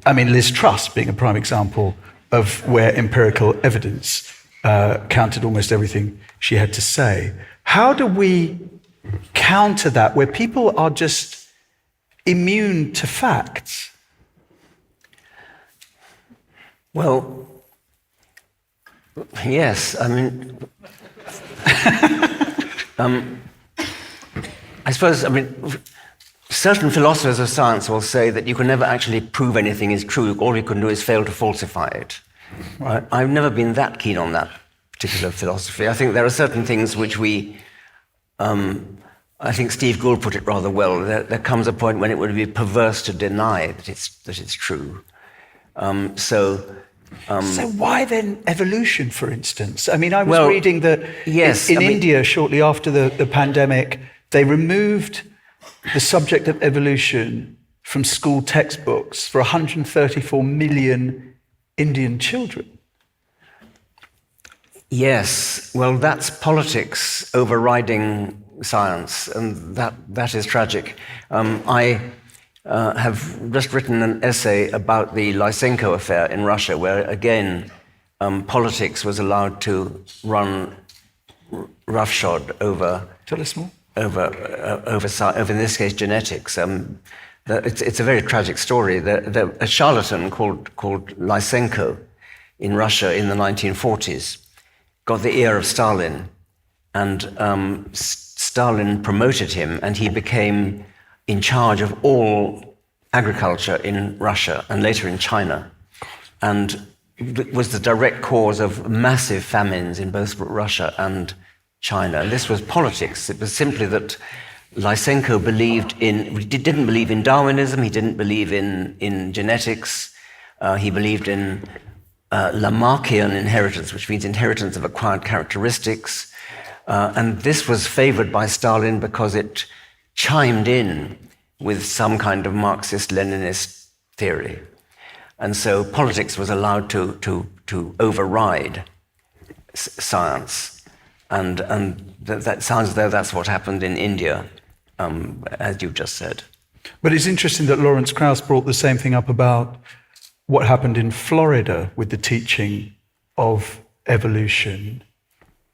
I mean, Liz Truss being a prime example of where empirical evidence countered almost everything she had to say. How do we counter that, where people are just immune to facts?
Well, yes, I mean, I suppose, certain philosophers of science will say that you can never actually prove anything is true. All you can do is fail to falsify it. Right? I've never been that keen on that particular philosophy. I think there are certain things which I think Steve Gould put it rather well. There comes a point when it would be perverse to deny that it's true. So
why then evolution, for instance? I mean, I was reading that in India, shortly after the pandemic, they removed the subject of evolution from school textbooks for 134 million Indian children.
Yes, well, that's politics overriding science, and that is tragic. I have just written an essay about the Lysenko affair in Russia, where again politics was allowed to run roughshod over.
Tell us more.
Over in this case genetics. It's a very tragic story. A charlatan called Lysenko in Russia in the 1940s got the ear of Stalin, and Stalin promoted him, and he became in charge of all agriculture in Russia and later in China, and was the direct cause of massive famines in both Russia and China. And this was politics. It was simply that Lysenko didn't believe in Darwinism, he didn't believe in genetics, he believed in Lamarckian inheritance, which means inheritance of acquired characteristics. And this was favored by Stalin because it chimed in with some kind of Marxist-Leninist theory. And so politics was allowed to override science. And that sounds as though that's what happened in India, as you've just said.
But it's interesting that Lawrence Krauss brought the same thing up about what happened in Florida with the teaching of evolution.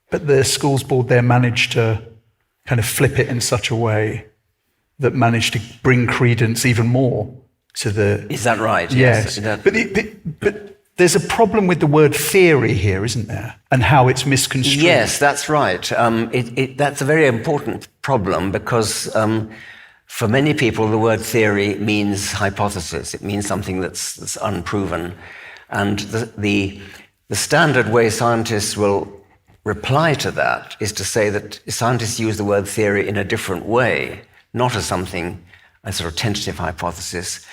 But the schools board there managed to kind of flip it in such a way that managed to bring credence even more to the...
Is that right?
Yes. But there's a problem with the word theory here, isn't there? And how it's misconstrued.
Yes, that's right. That's a very important problem because for many people, the word theory means hypothesis. It means something that's unproven. And the standard way scientists will reply to that is to say that scientists use the word theory in a different way, not as a sort of tentative hypothesis.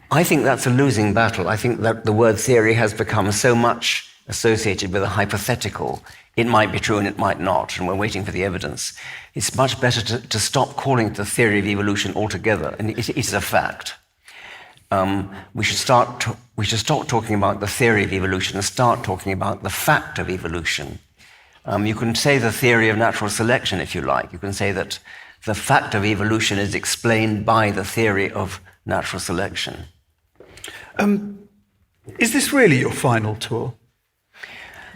I think that's a losing battle. I think that the word theory has become so much associated with a hypothetical. It might be true and it might not, and we're waiting for the evidence. It's much better to stop calling it the theory of evolution altogether, and it is a fact. We should stop talking about the theory of evolution and start talking about the fact of evolution. You can say the theory of natural selection if you like. You can say that the fact of evolution is explained by the theory of natural selection.
Is this really your final tour?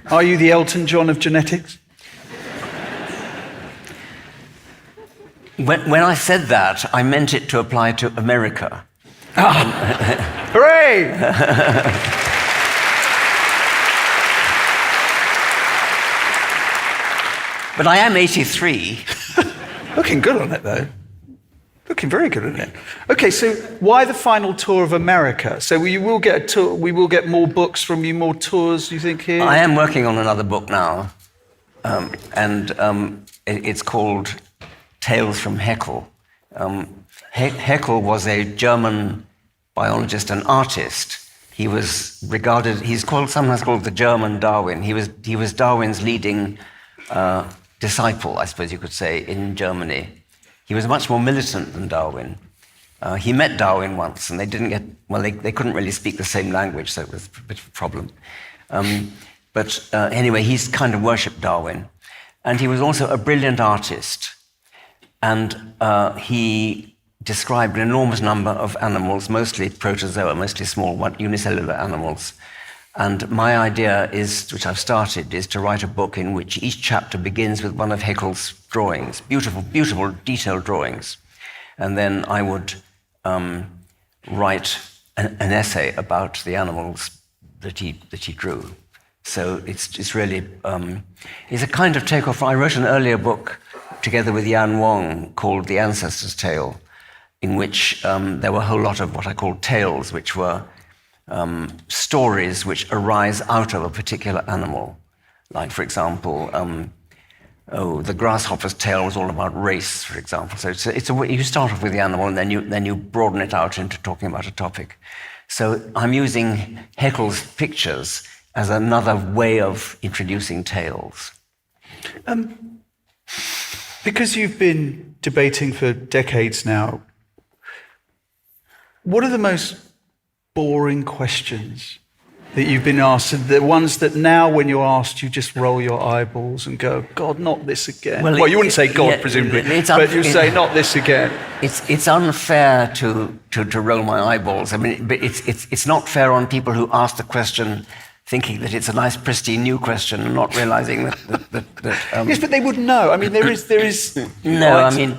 Are you the Elton John of genetics?
When I said that, I meant it to apply to America.
Hooray!
But I am 83.
Looking good on it, though. Looking very good on it. Okay, so why the final tour of America? So we will get a tour. We will get more books from you, more tours. You think here?
I am working on another book now, and it's called Tales from Haeckel. Haeckel was a German biologist and artist. He was regarded. Sometimes called the German Darwin. He was Darwin's leading disciple, I suppose you could say, in Germany. He was much more militant than Darwin. He met Darwin once, and they couldn't really speak the same language, so it was a bit of a problem. But anyway, he's kind of worshipped Darwin. And he was also a brilliant artist. And he described an enormous number of animals, mostly protozoa, mostly small unicellular animals. And my idea is, which I've started, is to write a book in which each chapter begins with one of Haeckel's drawings, beautiful, beautiful, detailed drawings. And then I would write an essay about the animals that he drew. So it's really, it's a kind of takeoff. I wrote an earlier book together with Yan Wong called The Ancestor's Tale, in which there were a whole lot of what I call tales, which were stories which arise out of a particular animal. Like, for example, the grasshopper's tail was all about race, for example. So it's a way, you start off with the animal and then you broaden it out into talking about a topic. So I'm using Haeckel's pictures as another way of introducing tales.
Because you've been debating for decades now, what are the most boring questions that you've been asked? The ones that now, when you're asked, you just roll your eyeballs and go, God, not this again. Well, you wouldn't say God, presumably, but you say, not this again.
It's unfair to roll my eyeballs. I mean, but it's not fair on people who ask the question thinking that it's a nice, pristine, new question and not realizing that
yes, but they would know. I mean, there is...
No, I mean,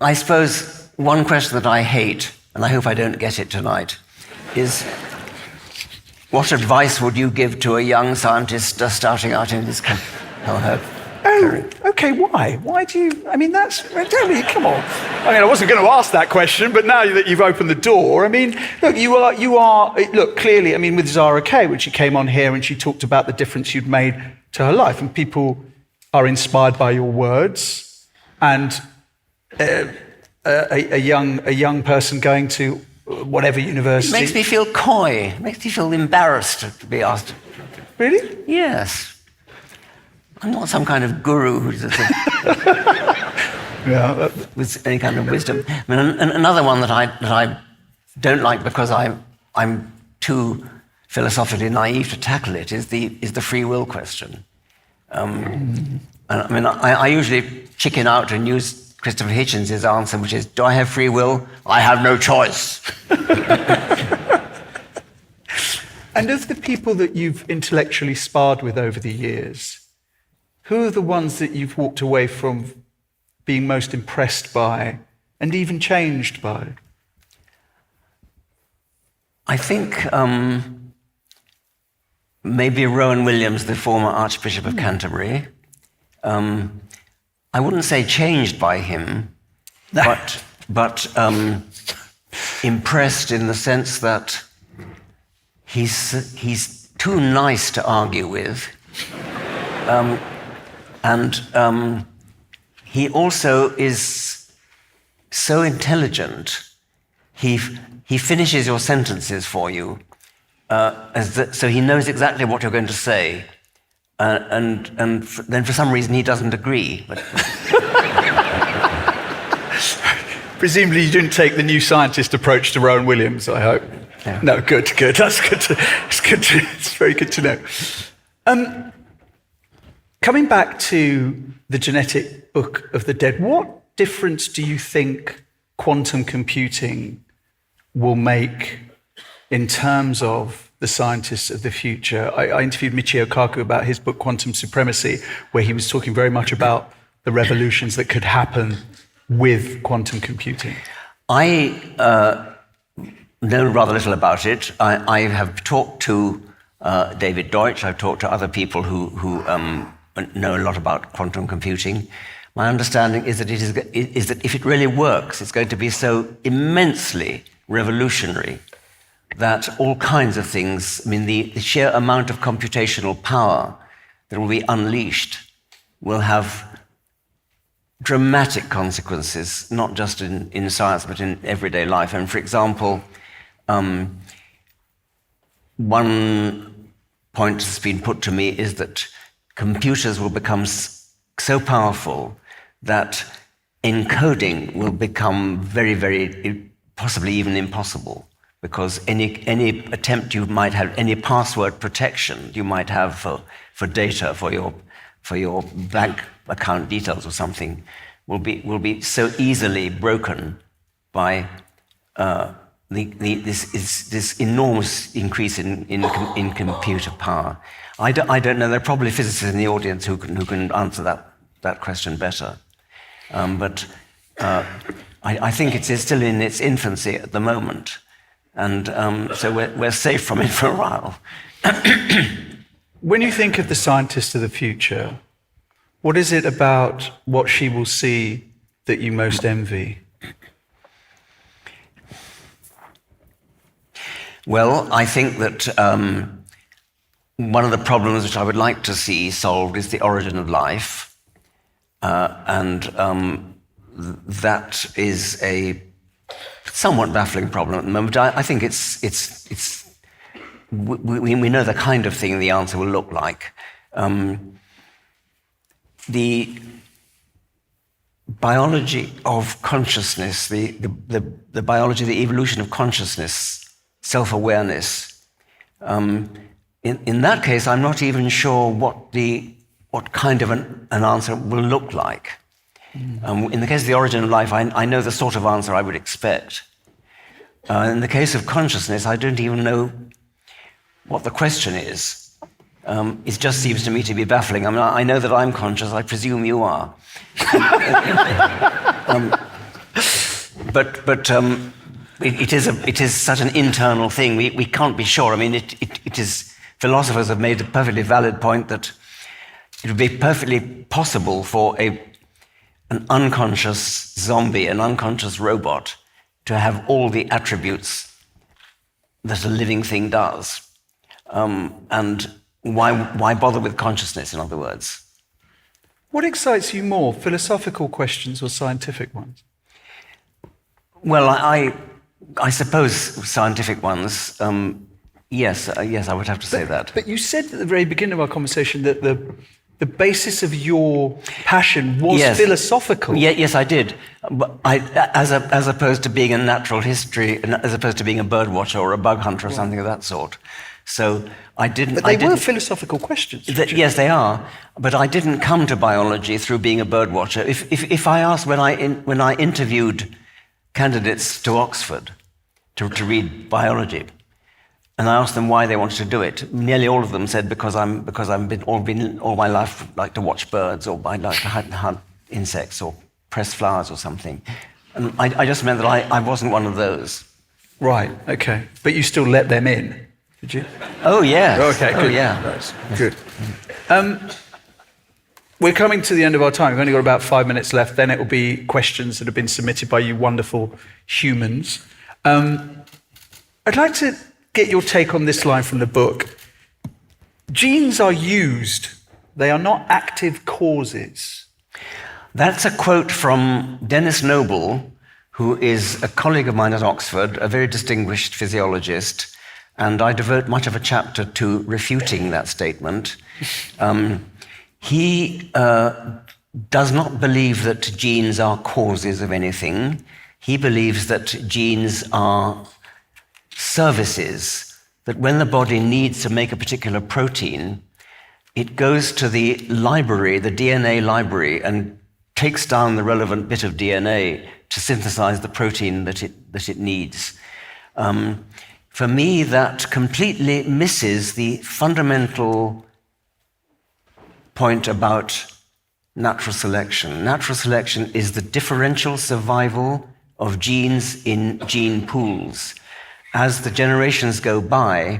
I suppose one question that I hate, and I hope I don't get it tonight, is what advice would you give to a young scientist just starting out in his career?
Oh, okay, why? Why do you... I mean, tell me, come on. I mean, I wasn't going to ask that question, but now that you've opened the door, I mean, look, you are... Look, clearly, I mean, with Zara Kay, when she came on here and she talked about the difference you'd made to her life, and people are inspired by your words, and a young person going to whatever university...
It makes me feel coy. It makes me feel embarrassed to be asked.
Really?
Yes. I'm not some kind of guru who's with any kind of wisdom. I mean, another one that I don't like because I'm too philosophically naive to tackle it is the free will question. And I mean, I usually chicken out and use Christopher Hitchens' answer, which is, do I have free will? I have no choice.
And of the people that you've intellectually sparred with over the years, who are the ones that you've walked away from being most impressed by and even changed by?
I think maybe Rowan Williams, the former Archbishop of Canterbury. I wouldn't say changed by him, but impressed in the sense that he's too nice to argue with. And he also is so intelligent. He finishes your sentences for you, so he knows exactly what you're going to say. And then for some reason he doesn't agree. But
presumably you didn't take the New Scientist approach to Rowan Williams, I hope.
Yeah.
No, good. That's good. It's very good to know. Coming back to the genetic book of the dead, what difference do you think quantum computing will make in terms of the scientists of the future? I interviewed Michio Kaku about his book Quantum Supremacy, where he was talking very much about the revolutions that could happen with quantum computing.
I know rather little about it. I have talked to David Deutsch. I've talked to other people who know a lot about quantum computing. My understanding is that is that if it really works, it's going to be so immensely revolutionary that all kinds of things, I mean, the sheer amount of computational power that will be unleashed will have dramatic consequences, not just in science, but in everyday life. And for example, one point that's been put to me is that computers will become so powerful that encoding will become very, very, possibly even impossible, because any attempt you might have, any password protection you might have for data, for your bank account details or something, will be so easily broken by this enormous increase in computer power. I don't know. There are probably physicists in the audience who can answer that question better. But I think it's still in its infancy at the moment, and so we're safe from it for a while.
When you think of the scientist of the future, what is it about what she will see that you most envy?
Well, I think that one of the problems which I would like to see solved is the origin of life. That is a somewhat baffling problem at the moment. I think we know the kind of thing the answer will look like. The biology of consciousness, the biology, the evolution of consciousness, self-awareness. In that case, I'm not even sure what kind of an answer will look like. In the case of the origin of life, I know the sort of answer I would expect. In the case of consciousness, I don't even know what the question is. It just seems to me to be baffling. I mean, I know that I'm conscious. I presume you are. But it is such an internal thing. We can't be sure. I mean, it is. Philosophers have made a perfectly valid point that it would be perfectly possible for an unconscious zombie, an unconscious robot, to have all the attributes that a living thing does. And why bother with consciousness, in other words?
What excites you more, philosophical questions or scientific ones?
Well, I suppose scientific ones. Yes, I would have to say that.
But you said at the very beginning of our conversation that the basis of your passion was philosophical.
Yes, I did. But as opposed to being a natural history, as opposed to being a bird watcher or a bug hunter or something of that sort. So I didn't.
But they were philosophical questions.
Yes, they are. But I didn't come to biology through being a bird watcher. If I asked when I interviewed candidates to Oxford to read biology, and I asked them why they wanted to do it, nearly all of them said because I've been all my life like to watch birds, or I like to hunt insects or press flowers or something. And I just meant that I wasn't one of those.
Right. Okay. But you still let them in, did you?
Oh yeah.
Okay. Good.
Oh, yeah.
Nice. Good. We're coming to the end of our time. We've only got about 5 minutes left. Then it will be questions that have been submitted by you wonderful humans. I'd like to get your take on this line from the book. Genes are used. They are not active causes.
That's a quote from Dennis Noble, who is a colleague of mine at Oxford, a very distinguished physiologist, and I devote much of a chapter to refuting that statement. He does not believe that genes are causes of anything. He believes that genes are services, that when the body needs to make a particular protein, it goes to the library, the DNA library, and takes down the relevant bit of DNA to synthesize the protein that it needs. For me, that completely misses the fundamental point about natural selection. Natural selection is the differential survival of genes in gene pools. As the generations go by,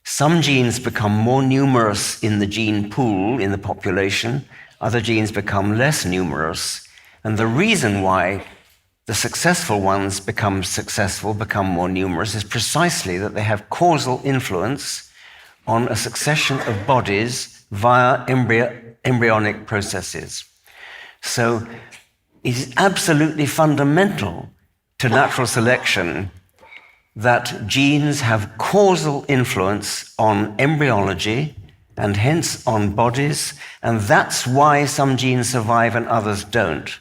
some genes become more numerous in the gene pool, in the population, other genes become less numerous. And the reason why the successful ones become more numerous, is precisely that they have causal influence on a succession of bodies via embryonic processes. So it is absolutely fundamental to natural selection that genes have causal influence on embryology and hence on bodies, and that's why some genes survive and others don't.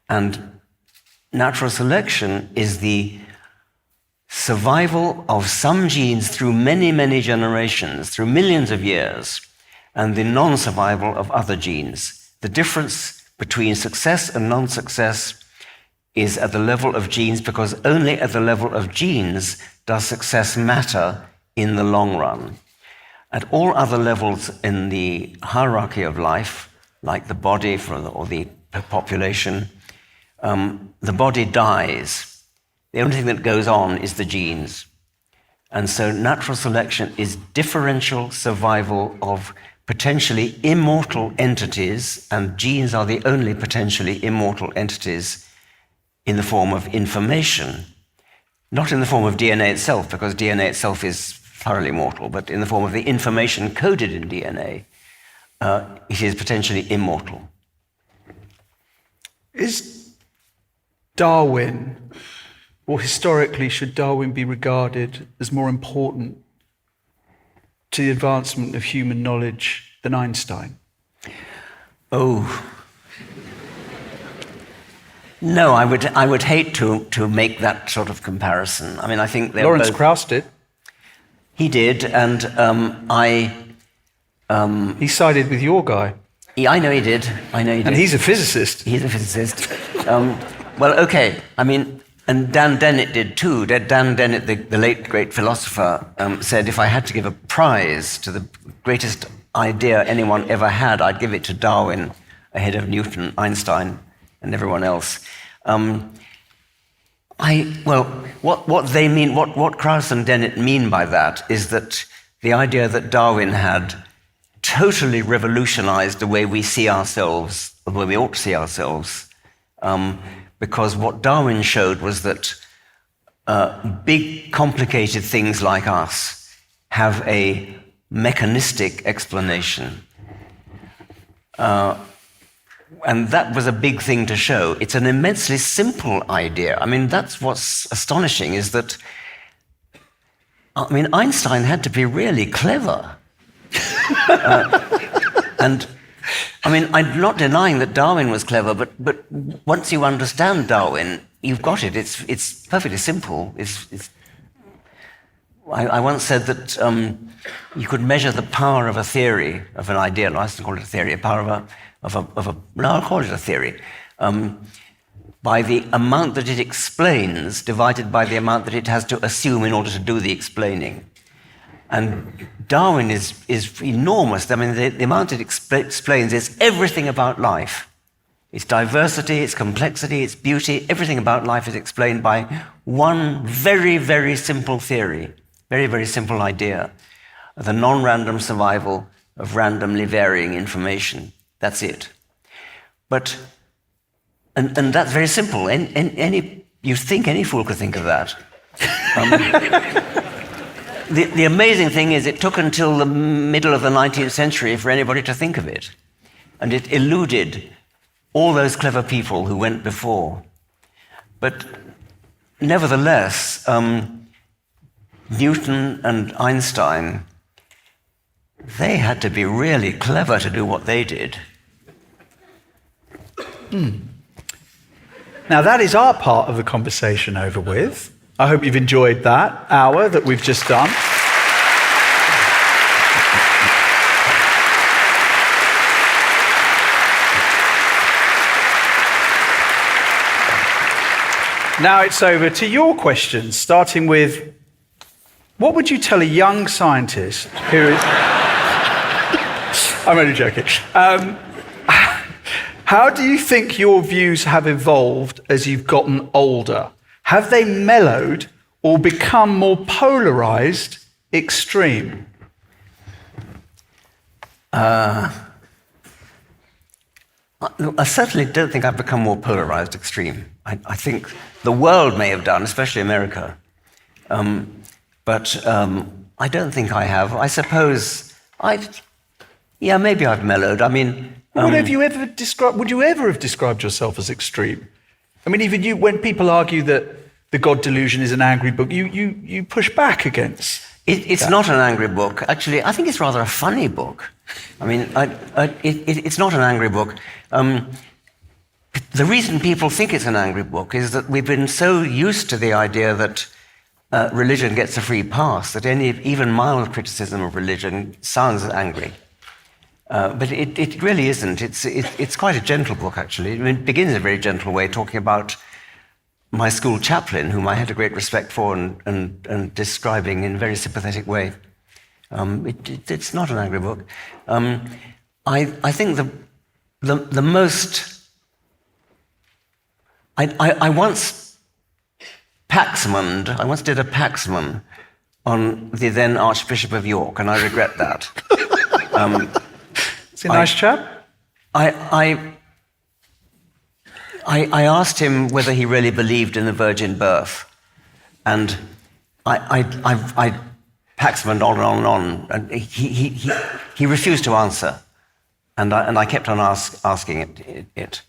And natural selection is the survival of some genes through many, many generations, through millions of years, and the non-survival of other genes. The difference between success and non-success is at the level of genes, because only at the level of genes does success matter in the long run. At all other levels in the hierarchy of life, like the body or the population, the body dies. The only thing that goes on is the genes. And so natural selection is differential survival of potentially immortal entities, and genes are the only potentially immortal entities in the form of information, not in the form of DNA itself, because DNA itself is thoroughly mortal, but in the form of the information coded in DNA, it is potentially immortal.
Is Darwin, or historically, should Darwin be regarded as more important to the advancement of human knowledge than Einstein?
Oh. No, I would hate to make that sort of comparison. I mean, I think they're
Lawrence
both...
Krauss did.
He did, and
He sided with your guy.
I know he did.
And he's a physicist.
He's a physicist. Well, okay. I mean, and Dan Dennett did too. Dan Dennett, the late great philosopher, said, if I had to give a prize to the greatest idea anyone ever had, I'd give it to Darwin ahead of Newton, Einstein, and everyone else. What they mean, what Krauss and Dennett mean by that is that the idea that Darwin had totally revolutionized the way we see ourselves, the way we ought to see ourselves, because what Darwin showed was that big, complicated things like us have a mechanistic explanation. And that was a big thing to show. It's an immensely simple idea. I mean, that's what's astonishing, is that, I mean, Einstein had to be really clever. And, I mean, I'm not denying that Darwin was clever, but once you understand Darwin, you've got it. It's perfectly simple. I once said that you could measure the power of a theory, of an idea. I used to call it a theory, I'll call it a theory, by the amount that it explains divided by the amount that it has to assume in order to do the explaining. And Darwin is enormous. I mean, the amount it explains is everything about life. Its diversity, its complexity, its beauty, everything about life is explained by one very, very simple theory, very, very simple idea, the non-random survival of randomly varying information. That's it. But, and that's very simple. You think any fool could think of that. The amazing thing is it took until the middle of the 19th century for anybody to think of it. And it eluded all those clever people who went before. But nevertheless, Newton and Einstein, they had to be really clever to do what they did.
Now, that is our part of the conversation over with. I hope you've enjoyed that hour that we've just done. Now it's over to your questions, starting with, what would you tell a young scientist who is... I'm only joking. How do you think your views have evolved as you've gotten older? Have they mellowed or become more polarized, extreme?
I certainly don't think I've become more polarized, extreme. I think the world may have done, especially America. But I don't think I have. I suppose maybe I've mellowed. I mean...
Would you ever have described yourself as extreme? I mean, even you, when people argue that The God Delusion is an angry book, you push back against
It's not an angry book. Actually, I think it's rather a funny book. I mean, it's not an angry book. The reason people think it's an angry book is that we've been so used to the idea that religion gets a free pass, that even mild criticism of religion sounds angry. But it really isn't. It's quite a gentle book, actually. I mean, it begins in a very gentle way, talking about my school chaplain, whom I had a great respect for, and describing in a very sympathetic way. It's not an angry book. I think the most... I once did a Paxman on the then Archbishop of York, and I regret that.
Is he a nice chap?
I asked him whether he really believed in the virgin birth, and I Paxman on and on and on. And he refused to answer. And I kept on asking it.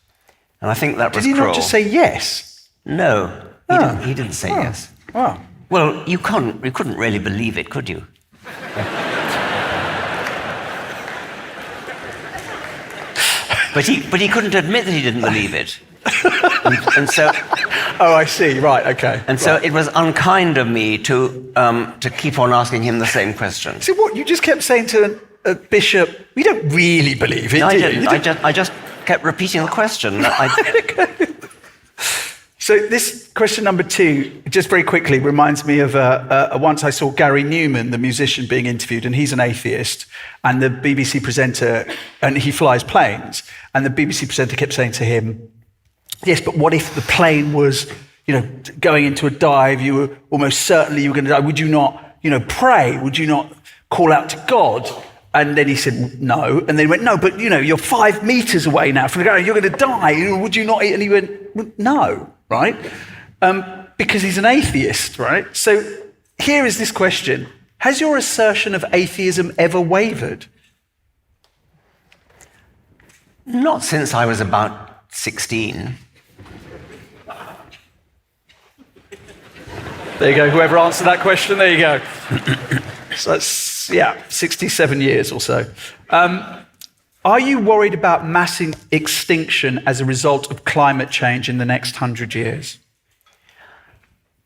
And I think that was
cruel. Did he not just say yes?
No, he didn't say yes.
Wow.
Well, you couldn't really believe it, could you? But he couldn't admit that he didn't believe it. And so...
Oh, I see. Right, okay.
And so it was unkind of me to keep on asking him the same question.
So what, you just kept saying to a bishop, we don't really believe it,
no,
do
I
you?
didn't. I just kept repeating the question.
So this question number 2, just very quickly, reminds me of once I saw Gary Newman, the musician, being interviewed, and he's an atheist, and the BBC presenter, and he flies planes, and the BBC presenter kept saying to him, yes, but what if the plane was, going into a dive, you were almost certainly you were going to die, would you not, pray? Would you not call out to God? And then he said, no. And then he went, no, but, you're 5 meters away now from the ground. You're going to die. Would you not eat? And he went, well, no, right? Because he's an atheist, right? So here is this question. Has your assertion of atheism ever wavered?
Not since I was about 16.
There you go. Whoever answered that question, there you go. So that's, 67 years or so. Are you worried about mass extinction as a result of climate change in the next 100 years?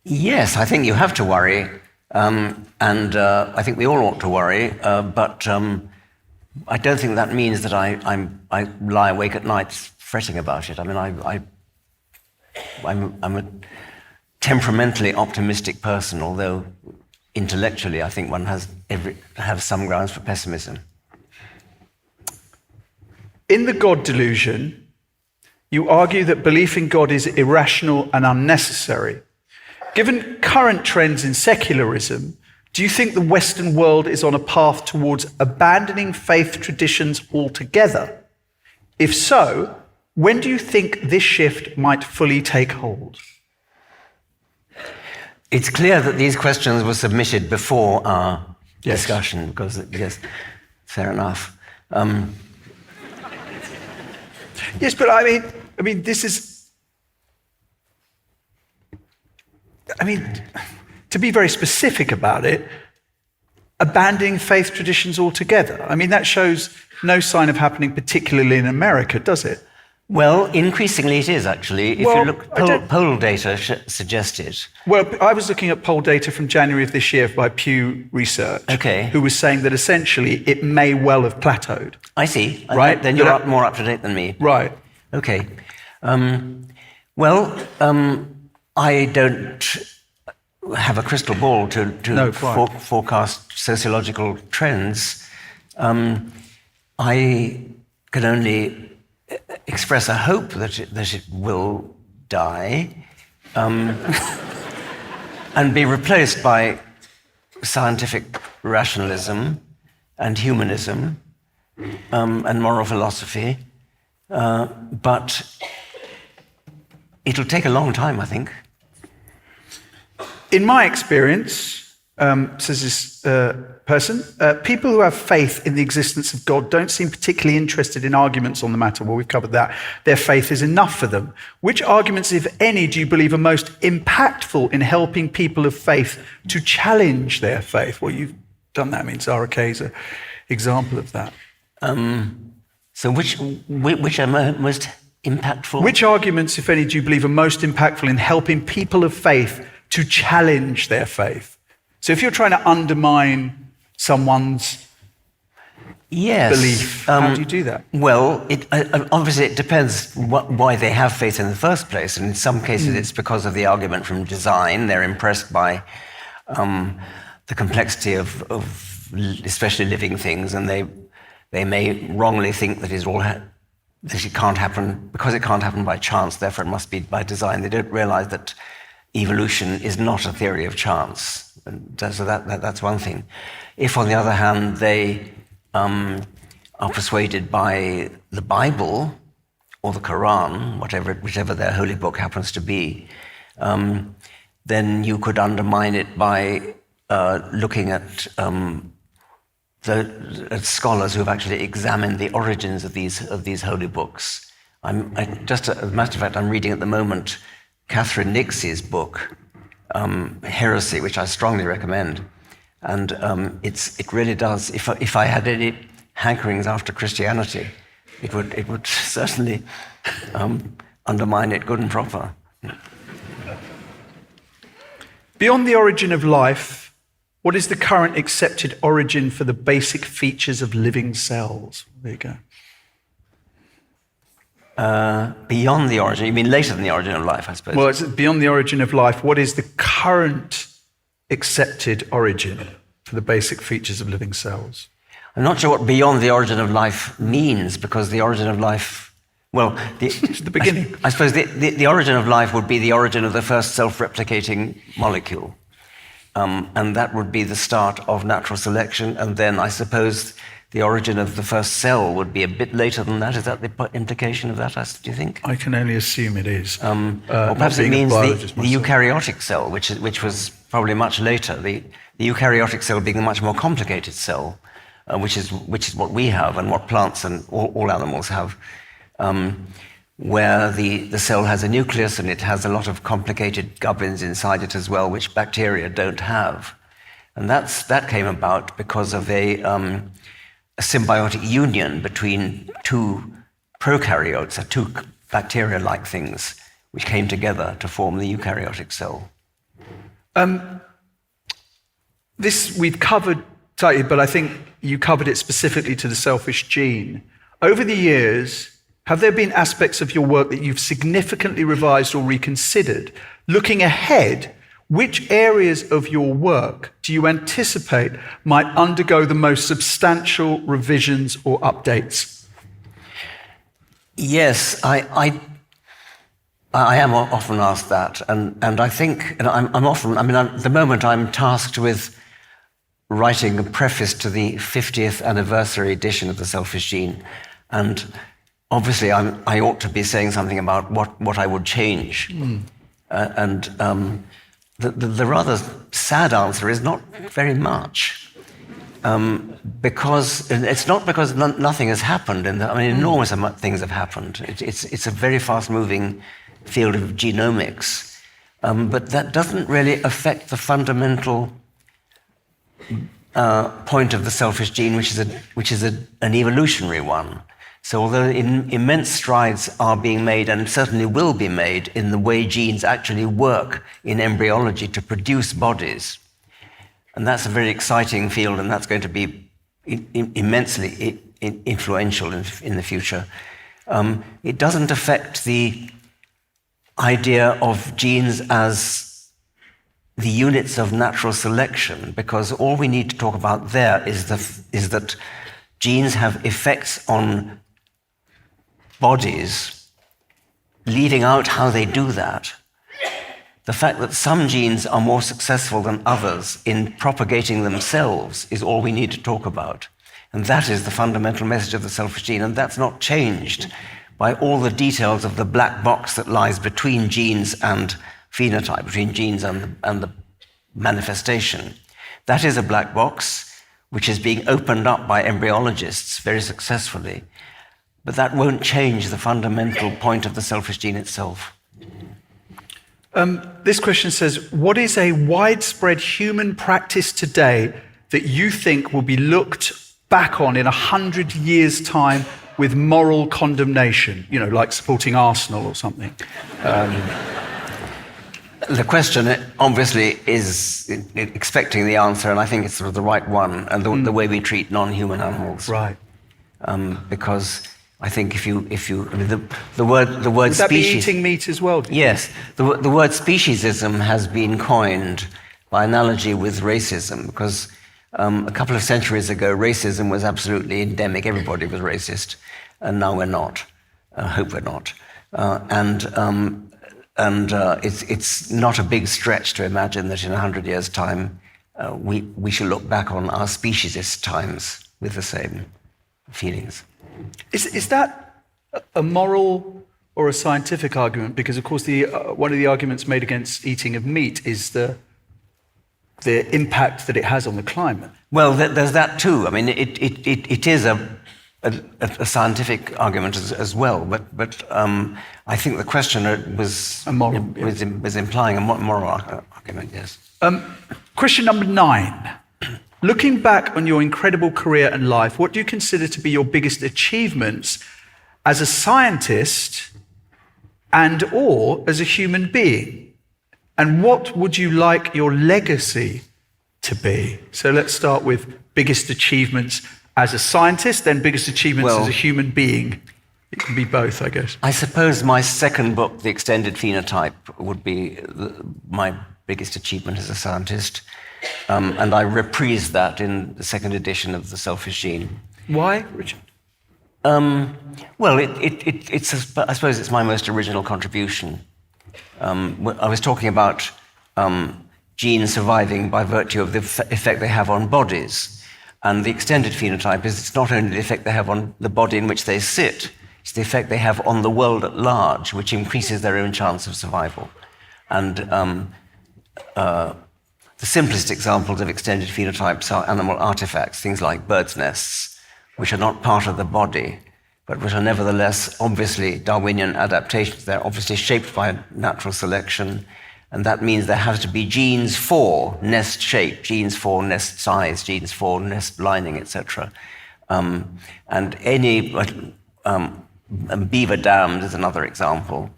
Yes, I think you have to worry. And I think we all ought to worry. But I don't think that means that I lie awake at night fretting about it. I mean, I'm a temperamentally optimistic person, although intellectually I think one has some grounds for pessimism.
In The God Delusion, you argue that belief in God is irrational and unnecessary. Given current trends in secularism, do you think the Western world is on a path towards abandoning faith traditions altogether? If so, when do you think this shift might fully take hold?
It's clear that these questions were submitted before our discussion, because, yes, fair enough.
Yes, but I mean, this is... to be very specific about it, abandoning faith traditions altogether. I mean, that shows no sign of happening, particularly in America, does it?
Well, increasingly it is, actually. If you look, poll data suggested.
Well, I was looking at poll data from January of this year by Pew Research, who was saying that essentially it may well have plateaued.
I see.
Right?
Then you're more up to date than me.
Right.
Okay. I don't have a crystal ball to forecast sociological trends. I can only express a hope that it will die and be replaced by scientific rationalism and humanism and moral philosophy. But it'll take a long time, I think.
In my experience, says this person, people who have faith in the existence of God don't seem particularly interested in arguments on the matter. Well, we've covered that. Their faith is enough for them. Which arguments, if any, do you believe are most impactful in helping people of faith to challenge their faith? Well, you've done that. I mean, Zara is an example of that.
So which are most impactful?
Which arguments, if any, do you believe are most impactful in helping people of faith to challenge their faith? So if you're trying to undermine someone's belief, how do you do that?
Well, obviously it depends why they have faith in the first place. And in some cases it's because of the argument from design. They're impressed by the complexity of especially living things, and they may wrongly think that it can't happen, because it can't happen by chance, therefore it must be by design. They don't realize that evolution is not a theory of chance. So that's one thing. If, on the other hand, they are persuaded by the Bible or the Quran, whichever their holy book happens to be, then you could undermine it by looking at at scholars who have actually examined the origins of these holy books. Just as a matter of fact, I'm reading at the moment Catherine Nixie's book, Heresy, which I strongly recommend. And it really does. If I had any hankerings after Christianity, it would certainly undermine it good and proper.
Beyond the origin of life, what is the current accepted origin for the basic features of living cells? There you go.
Beyond the origin, you mean later than the origin of life, I suppose?
Well, it's beyond the origin of life. What is the current accepted origin for the basic features of living cells?
I'm not sure what beyond the origin of life means, because the origin of life, well,
it's the beginning.
I suppose the origin of life would be the origin of the first self-replicating molecule. And that would be the start of natural selection. And then I suppose the origin of the first cell would be a bit later than that. Is that the implication of that, do you think?
I can only assume it is.
Or perhaps it means the eukaryotic cell, which was probably much later. The eukaryotic cell being a much more complicated cell, which is what we have and what plants and all animals have, where the cell has a nucleus and it has a lot of complicated gubbins inside it as well, which bacteria don't have. And that came about because of a symbiotic union between two prokaryotes, two bacteria-like things, which came together to form the eukaryotic cell.
This we've covered slightly, but I think you covered it specifically to the selfish gene. Over the years, have there been aspects of your work that you've significantly revised or reconsidered? Looking ahead, which areas of your work do you anticipate might undergo the most substantial revisions or updates?
Yes, I am often asked that, and I think, and at the moment I'm tasked with writing a preface to the 50th anniversary edition of The Selfish Gene, and obviously I ought to be saying something about what I would change. The rather sad answer is not very much, because it's not because nothing has happened. Enormous things have happened. It's a very fast-moving field of genomics, but that doesn't really affect the fundamental point of the selfish gene, which is an evolutionary one. So although immense strides are being made, and certainly will be made, in the way genes actually work in embryology to produce bodies, and that's a very exciting field, and that's going to be immensely influential in the future, it doesn't affect the idea of genes as the units of natural selection, because all we need to talk about there is that genes have effects on bodies, leaving out how they do that. The fact that some genes are more successful than others in propagating themselves is all we need to talk about. And that is the fundamental message of the selfish gene, and that's not changed by all the details of the black box that lies between genes and phenotype, between genes and the manifestation. That is a black box which is being opened up by embryologists very successfully. But that won't change the fundamental point of the selfish gene itself.
This question says, what is a widespread human practice today that you think will be looked back on in 100 years' time with moral condemnation? Like supporting Arsenal or something.
The question obviously is expecting the answer, and I think it's sort of the right one, and the way we treat non-human animals.
Right.
Because I think the word
Would that
species.
be eating meat as well?
Yes, the word speciesism has been coined by analogy with racism, because a couple of centuries ago, racism was absolutely endemic. Everybody was racist, and now we're not. I hope we're not. It's not a big stretch to imagine that in 100 years' time, we shall look back on our speciesist times with the same feelings.
Is that a moral or a scientific argument? Because, of course, one of the arguments made against eating of meat is the the impact that it has on the climate.
Well, there's that too. I mean, it is a scientific argument as well, but I think the questioner was implying a moral argument, yes.
Question number 9. Looking back on your incredible career and life, what do you consider to be your biggest achievements as a scientist and or as a human being? And what would you like your legacy to be? So let's start with biggest achievements as a scientist, then biggest achievements as a human being. It can be both, I guess.
I suppose my second book, The Extended Phenotype, would be my biggest achievement as a scientist. And I reprised that in the second edition of The Selfish Gene.
Why, Richard?
Well, I suppose it's my most original contribution. I was talking about genes surviving by virtue of the effect they have on bodies. And the extended phenotype is it's not only the effect they have on the body in which they sit, it's the effect they have on the world at large, which increases their own chance of survival. And the simplest examples of extended phenotypes are animal artifacts, things like birds' nests, which are not part of the body, but which are nevertheless obviously Darwinian adaptations. They're obviously shaped by natural selection, and that means there has to be genes for nest shape, genes for nest size, genes for nest lining, etc. And beaver dams is another example.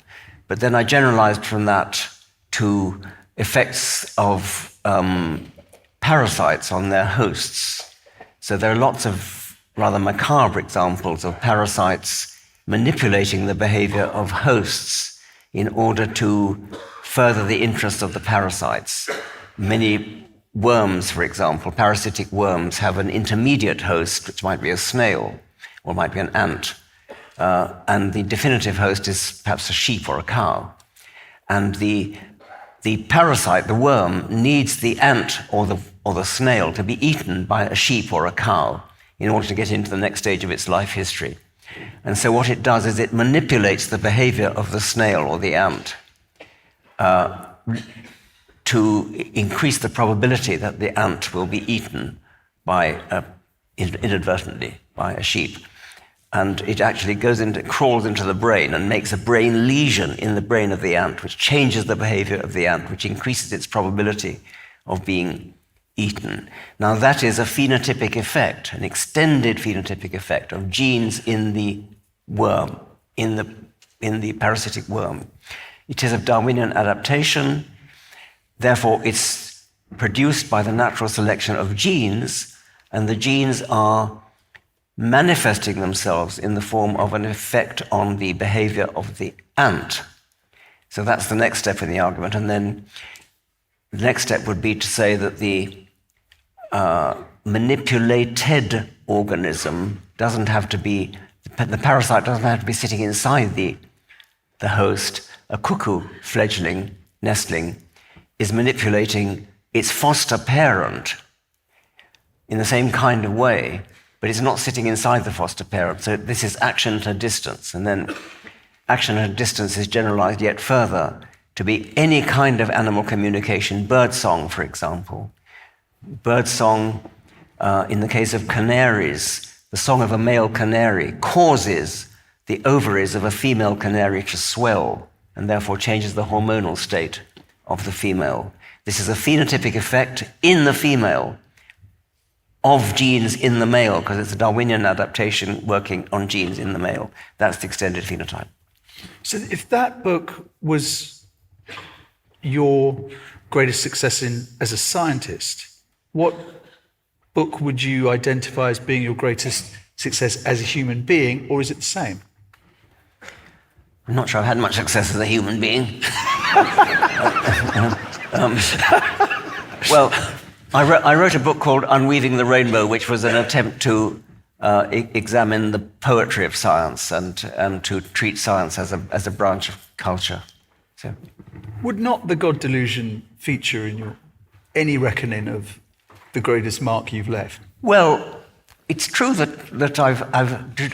But then I generalized from that to effects of parasites on their hosts. So there are lots of rather macabre examples of parasites manipulating the behavior of hosts in order to further the interests of the parasites. Many worms, for example, parasitic worms, have an intermediate host, which might be a snail or might be an ant. And the definitive host is perhaps a sheep or a cow. And the parasite, the worm, needs the ant or the snail to be eaten by a sheep or a cow in order to get into the next stage of its life history. And so what it does is it manipulates the behavior of the snail or the ant to increase the probability that the ant will be eaten inadvertently by a sheep. And it actually crawls into the brain and makes a brain lesion in the brain of the ant, which changes the behavior of the ant, which increases its probability of being eaten. Now that is a phenotypic effect, an extended phenotypic effect of genes in the worm, in the parasitic worm. It is a Darwinian adaptation, therefore it's produced by the natural selection of genes, and the genes are manifesting themselves in the form of an effect on the behavior of the ant. So that's the next step in the argument. And then the next step would be to say that the manipulated organism doesn't have to be, the parasite doesn't have to be sitting inside the host. A cuckoo fledgling, nestling, is manipulating its foster parent in the same kind of way, but it's not sitting inside the foster parent. So this is action at a distance. And then action at a distance is generalized yet further to be any kind of animal communication, birdsong, for example. Birdsong, in the case of canaries, the song of a male canary causes the ovaries of a female canary to swell and therefore changes the hormonal state of the female. This is a phenotypic effect in the female of genes in the male, because it's a Darwinian adaptation working on genes in the male. That's the extended phenotype.
So if that book was your greatest success as a scientist, what book would you identify as being your greatest success as a human being, or is it the same?
I'm not sure I've had much success as a human being. Well, I wrote a book called Unweaving the Rainbow, which was an attempt to examine the poetry of science and to treat science as a branch of culture. So,
would not the God delusion feature in any reckoning of the greatest mark you've left?
Well, it's true that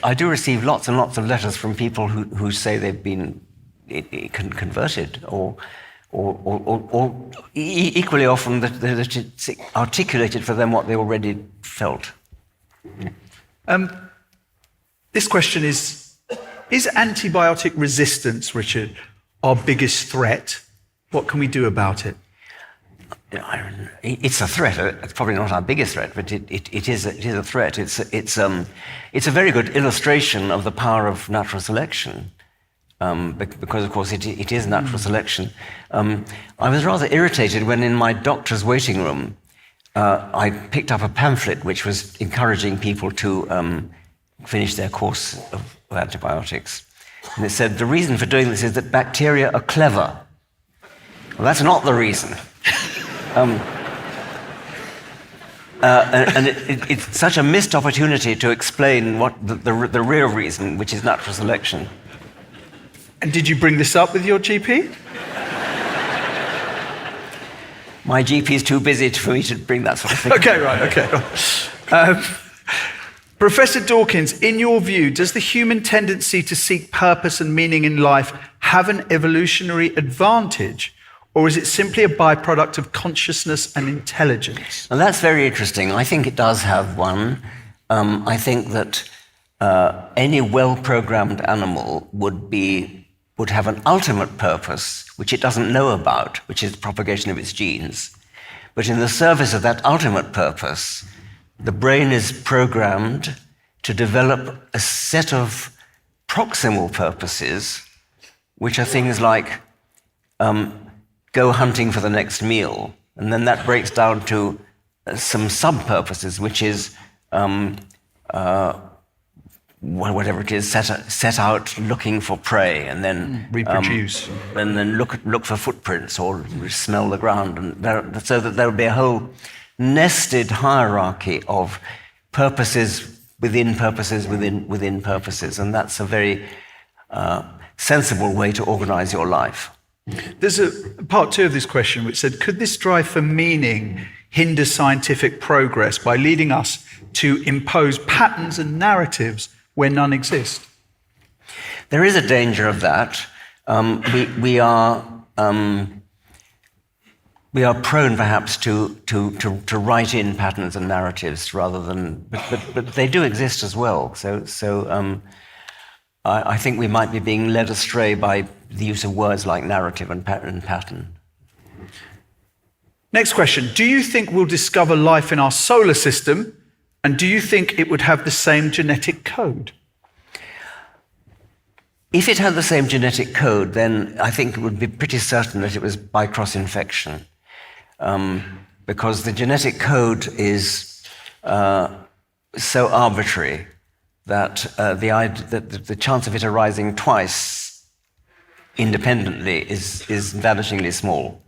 I do receive lots and lots of letters from people who say they've been converted or or equally often that it's articulated for them what they already felt.
This question is antibiotic resistance, Richard, our biggest threat? What can we do about it?
It's a threat. It's probably not our biggest threat, but it is a threat. It's a very good illustration of the power of natural selection, because of course it is natural selection. I was rather irritated when in my doctor's waiting room I picked up a pamphlet which was encouraging people to finish their course of antibiotics, and it said the reason for doing this is that bacteria are clever. Well, that's not the reason. And it's such a missed opportunity to explain what the real reason, which is natural selection.
And did you bring this up with your GP?
My GP is too busy for me to bring that sort of thing.
Okay, right, okay. Professor Dawkins, in your view, does the human tendency to seek purpose and meaning in life have an evolutionary advantage? Or is it simply a byproduct of consciousness and intelligence?
And that's very interesting. I think it does have one. I think that any well-programmed animal would have an ultimate purpose, which it doesn't know about, which is the propagation of its genes. But in the service of that ultimate purpose, the brain is programmed to develop a set of proximal purposes, which are things like go hunting for the next meal. And then that breaks down to some sub-purposes, which is whatever it is, set out looking for prey, and then
reproduce,
and then look for footprints or smell the ground, and so that there will be a whole nested hierarchy of purposes within purposes within purposes, and that's a very sensible way to organize your life.
There's a part two of this question which said, could this drive for meaning hinder scientific progress by leading us to impose patterns and narratives where none exist?
There is a danger of that. We are prone perhaps to write in patterns and narratives rather than, but they do exist as well. So I think we might be being led astray by the use of words like narrative and pattern.
Next question. Do you think we'll discover life in our solar system, and do you think it would have the same genetic code?
If it had the same genetic code, then I think it would be pretty certain that it was by cross-infection, because the genetic code is so arbitrary that the chance of it arising twice independently is vanishingly small.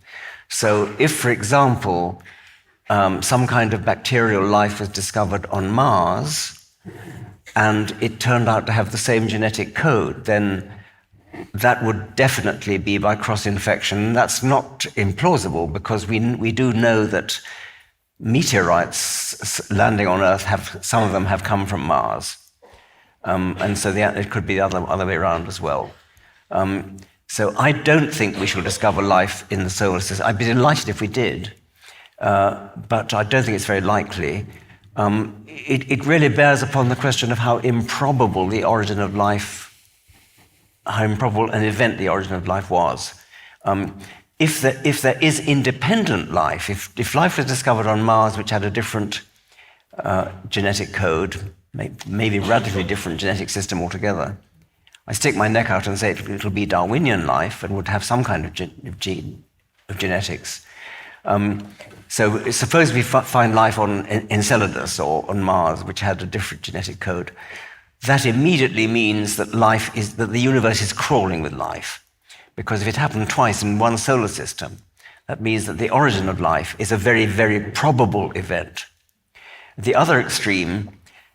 So if, for example, some kind of bacterial life was discovered on Mars and it turned out to have the same genetic code, then that would definitely be by cross-infection. That's not implausible, because we do know that meteorites landing on Earth, some of them have come from Mars. And so it could be the other way around as well. So I don't think we shall discover life in the solar system. I'd be delighted if we did, but I don't think it's very likely. It really bears upon the question of how improbable an event the origin of life was. If there is independent life, if life was discovered on Mars which had a different genetic code, maybe radically different genetic system altogether, I stick my neck out and say it'll be Darwinian life and would have some kind of genetics. So suppose we find life on Enceladus or on Mars, which had a different genetic code. That immediately means that the universe is crawling with life, because if it happened twice in one solar system, that means that the origin of life is a very, very probable event. At the other extreme,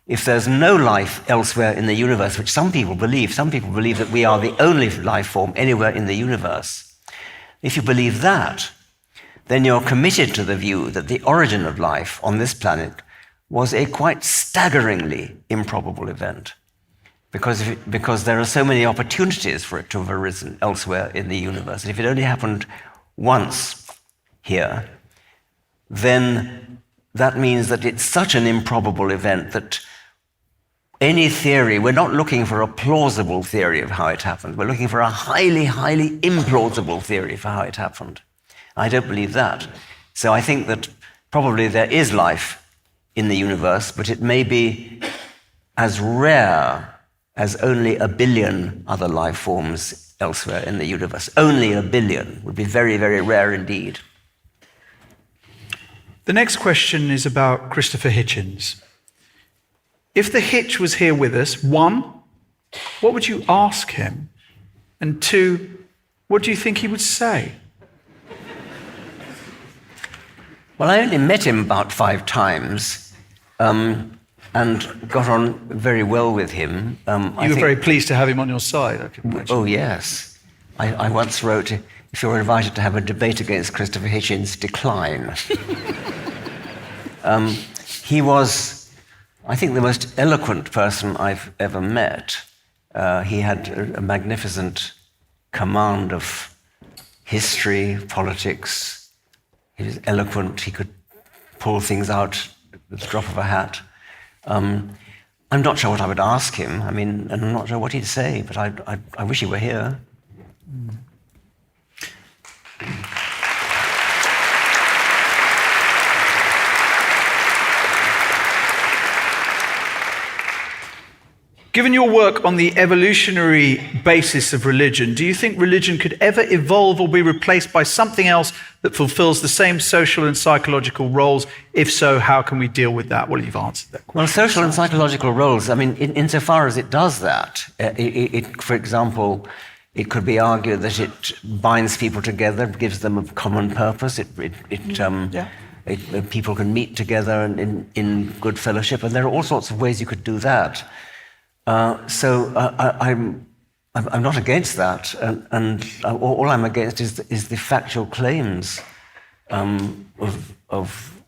if there's no life elsewhere in the universe, which some people believe that we are the only life form anywhere in the universe. If you believe that, then you're committed to the view that the origin of life on this planet was a quite staggeringly improbable event, because there are so many opportunities for it to have arisen elsewhere in the universe. And if it only happened once here, then that means that it's such an improbable event that any theory, we're not looking for a plausible theory of how it happened. We're looking for a highly, highly implausible theory for how it happened. I don't believe that. So I think that probably there is life in the universe, but it may be as rare as only 1 billion other life forms elsewhere in the universe. Only 1 billion would be very, very rare indeed.
The next question is about Christopher Hitchens. If the Hitch was here with us, 1, what would you ask him? And 2, what do you think he would say?
Well, I only met him about 5 times and got on very well with him.
You were very pleased to have him on your side, I can imagine.
Oh, yes. I once wrote, if you're invited to have a debate against Christopher Hitchens, decline. He was, I think, the most eloquent person I've ever met. He had a magnificent command of history, politics. He was eloquent. He could pull things out with the drop of a hat. I'm not sure what I would ask him. I mean, and I'm not sure what he'd say, but I wish he were here.
Given your work on the evolutionary basis of religion, do you think religion could ever evolve or be replaced by something else that fulfills the same social and psychological roles? If so, how can we deal with that? Well, you've answered that question.
Well, social and psychological roles, I mean, insofar as it does that, for example, it could be argued that it binds people together, gives them a common purpose. People can meet together in good fellowship, and there are all sorts of ways you could do that. So I'm not against that, and all I'm against is the factual claims of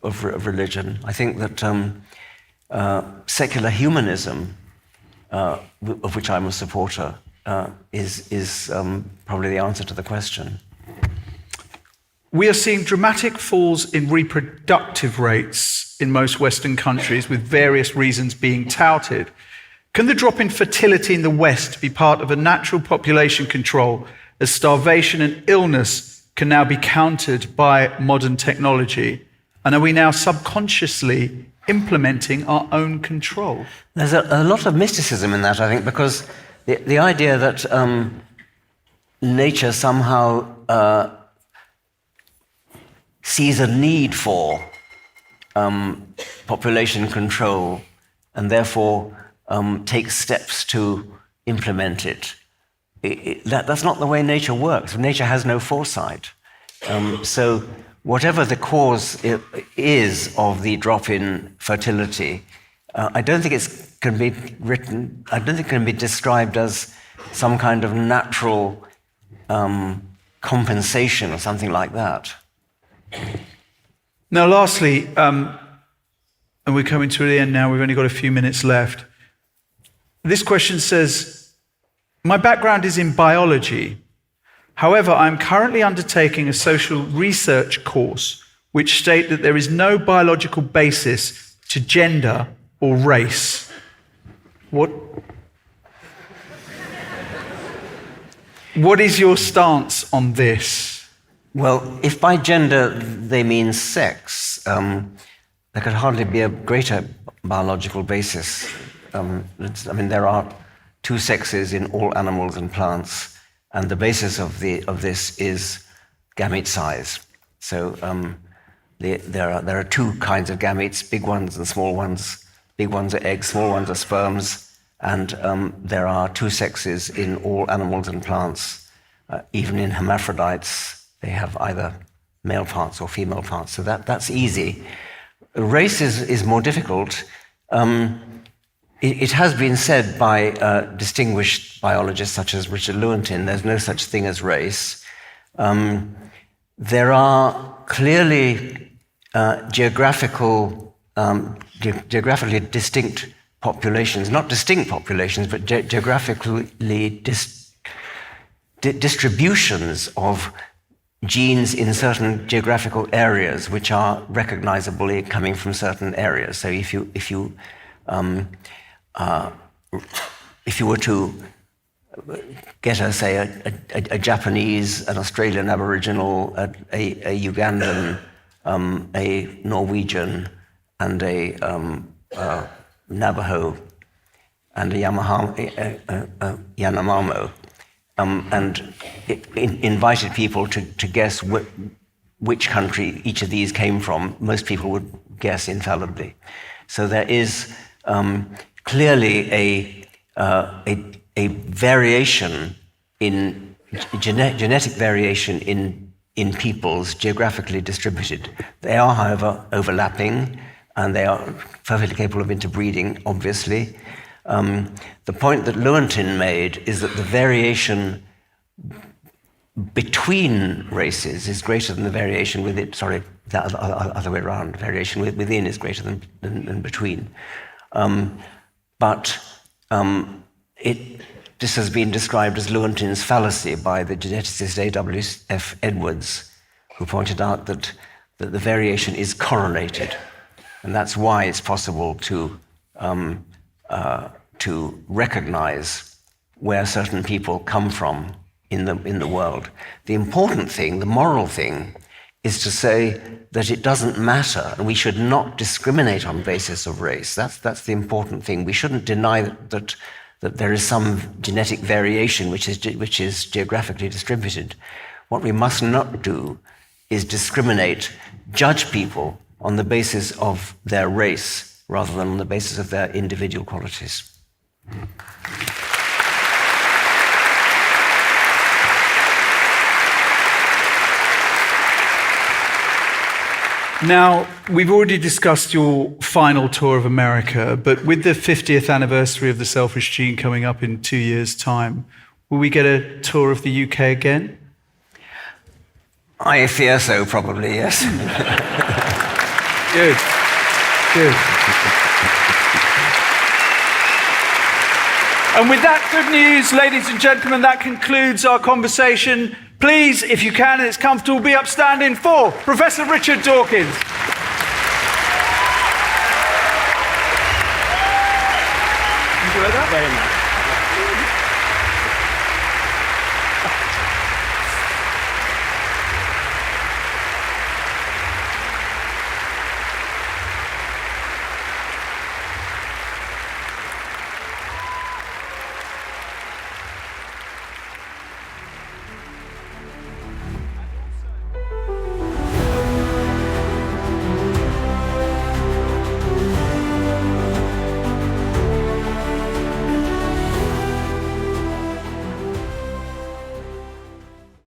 religion. I think that secular humanism, of which I'm a supporter, is probably the answer to the question.
We are seeing dramatic falls in reproductive rates in most Western countries, with various reasons being touted. Can the drop in fertility in the West be part of a natural population control, as starvation and illness can now be countered by modern technology? And are we now subconsciously implementing our own control?
There's a lot of mysticism in that, I think, because the idea that nature somehow sees a need for population control and therefore takes steps to implement it. That's not the way nature works. Nature has no foresight. So whatever the cause is of the drop in fertility, I don't think it can be described as some kind of natural compensation or something like that.
Now, lastly, and we're coming to the end now, we've only got a few minutes left. This question says, my background is in biology. However, I'm currently undertaking a social research course which state that there is no biological basis to gender or race. What is your stance on this?
Well, if by gender they mean sex, there could hardly be a greater biological basis. There are 2 sexes in all animals and plants, and the basis of this is gamete size. So there are 2 kinds of gametes, big ones and small ones. Big ones are eggs, small ones are sperms, and there are 2 sexes in all animals and plants. Even in hermaphrodites, they have either male parts or female parts, so that's easy. Race is more difficult. It has been said by distinguished biologists such as Richard Dawkins, there's no such thing as race. There are clearly geographically distinct populations, not distinct populations, but geographically distributions of genes in certain geographical areas which are recognizably coming from certain areas. So if you were to get a Japanese, an Australian Aboriginal, a Ugandan, a Norwegian, and a Navajo, and a Yanomamo, and invited people to guess which country each of these came from, most people would guess infallibly. So there is clearly a variation in genetic variation in peoples geographically distributed. They are, however, overlapping, and they are perfectly capable of interbreeding, obviously. The point that Lewontin made is that the variation between races is greater than the variation within, the other way around, variation within is greater than between. This has been described as Lewontin's fallacy by the geneticist A.W.F. Edwards, who pointed out that the variation is correlated. And that's why it's possible to recognize where certain people come from in the world. The important thing, the moral thing, is to say that it doesn't matter, and we should not discriminate on the basis of race. That's the important thing. We shouldn't deny that there is some genetic variation which is geographically distributed. What we must not do is discriminate, judge people on the basis of their race rather than on the basis of their individual qualities.
Now, we've already discussed your final tour of America, but with the 50th anniversary of The Selfish Gene coming up in 2 years' time, will we get a tour of the UK again?
I fear so, probably, yes.
Good. And with that good news, ladies and gentlemen, that concludes our conversation. Please, if you can and it's comfortable, be upstanding for Professor Richard Dawkins. Enjoy that?
Very much.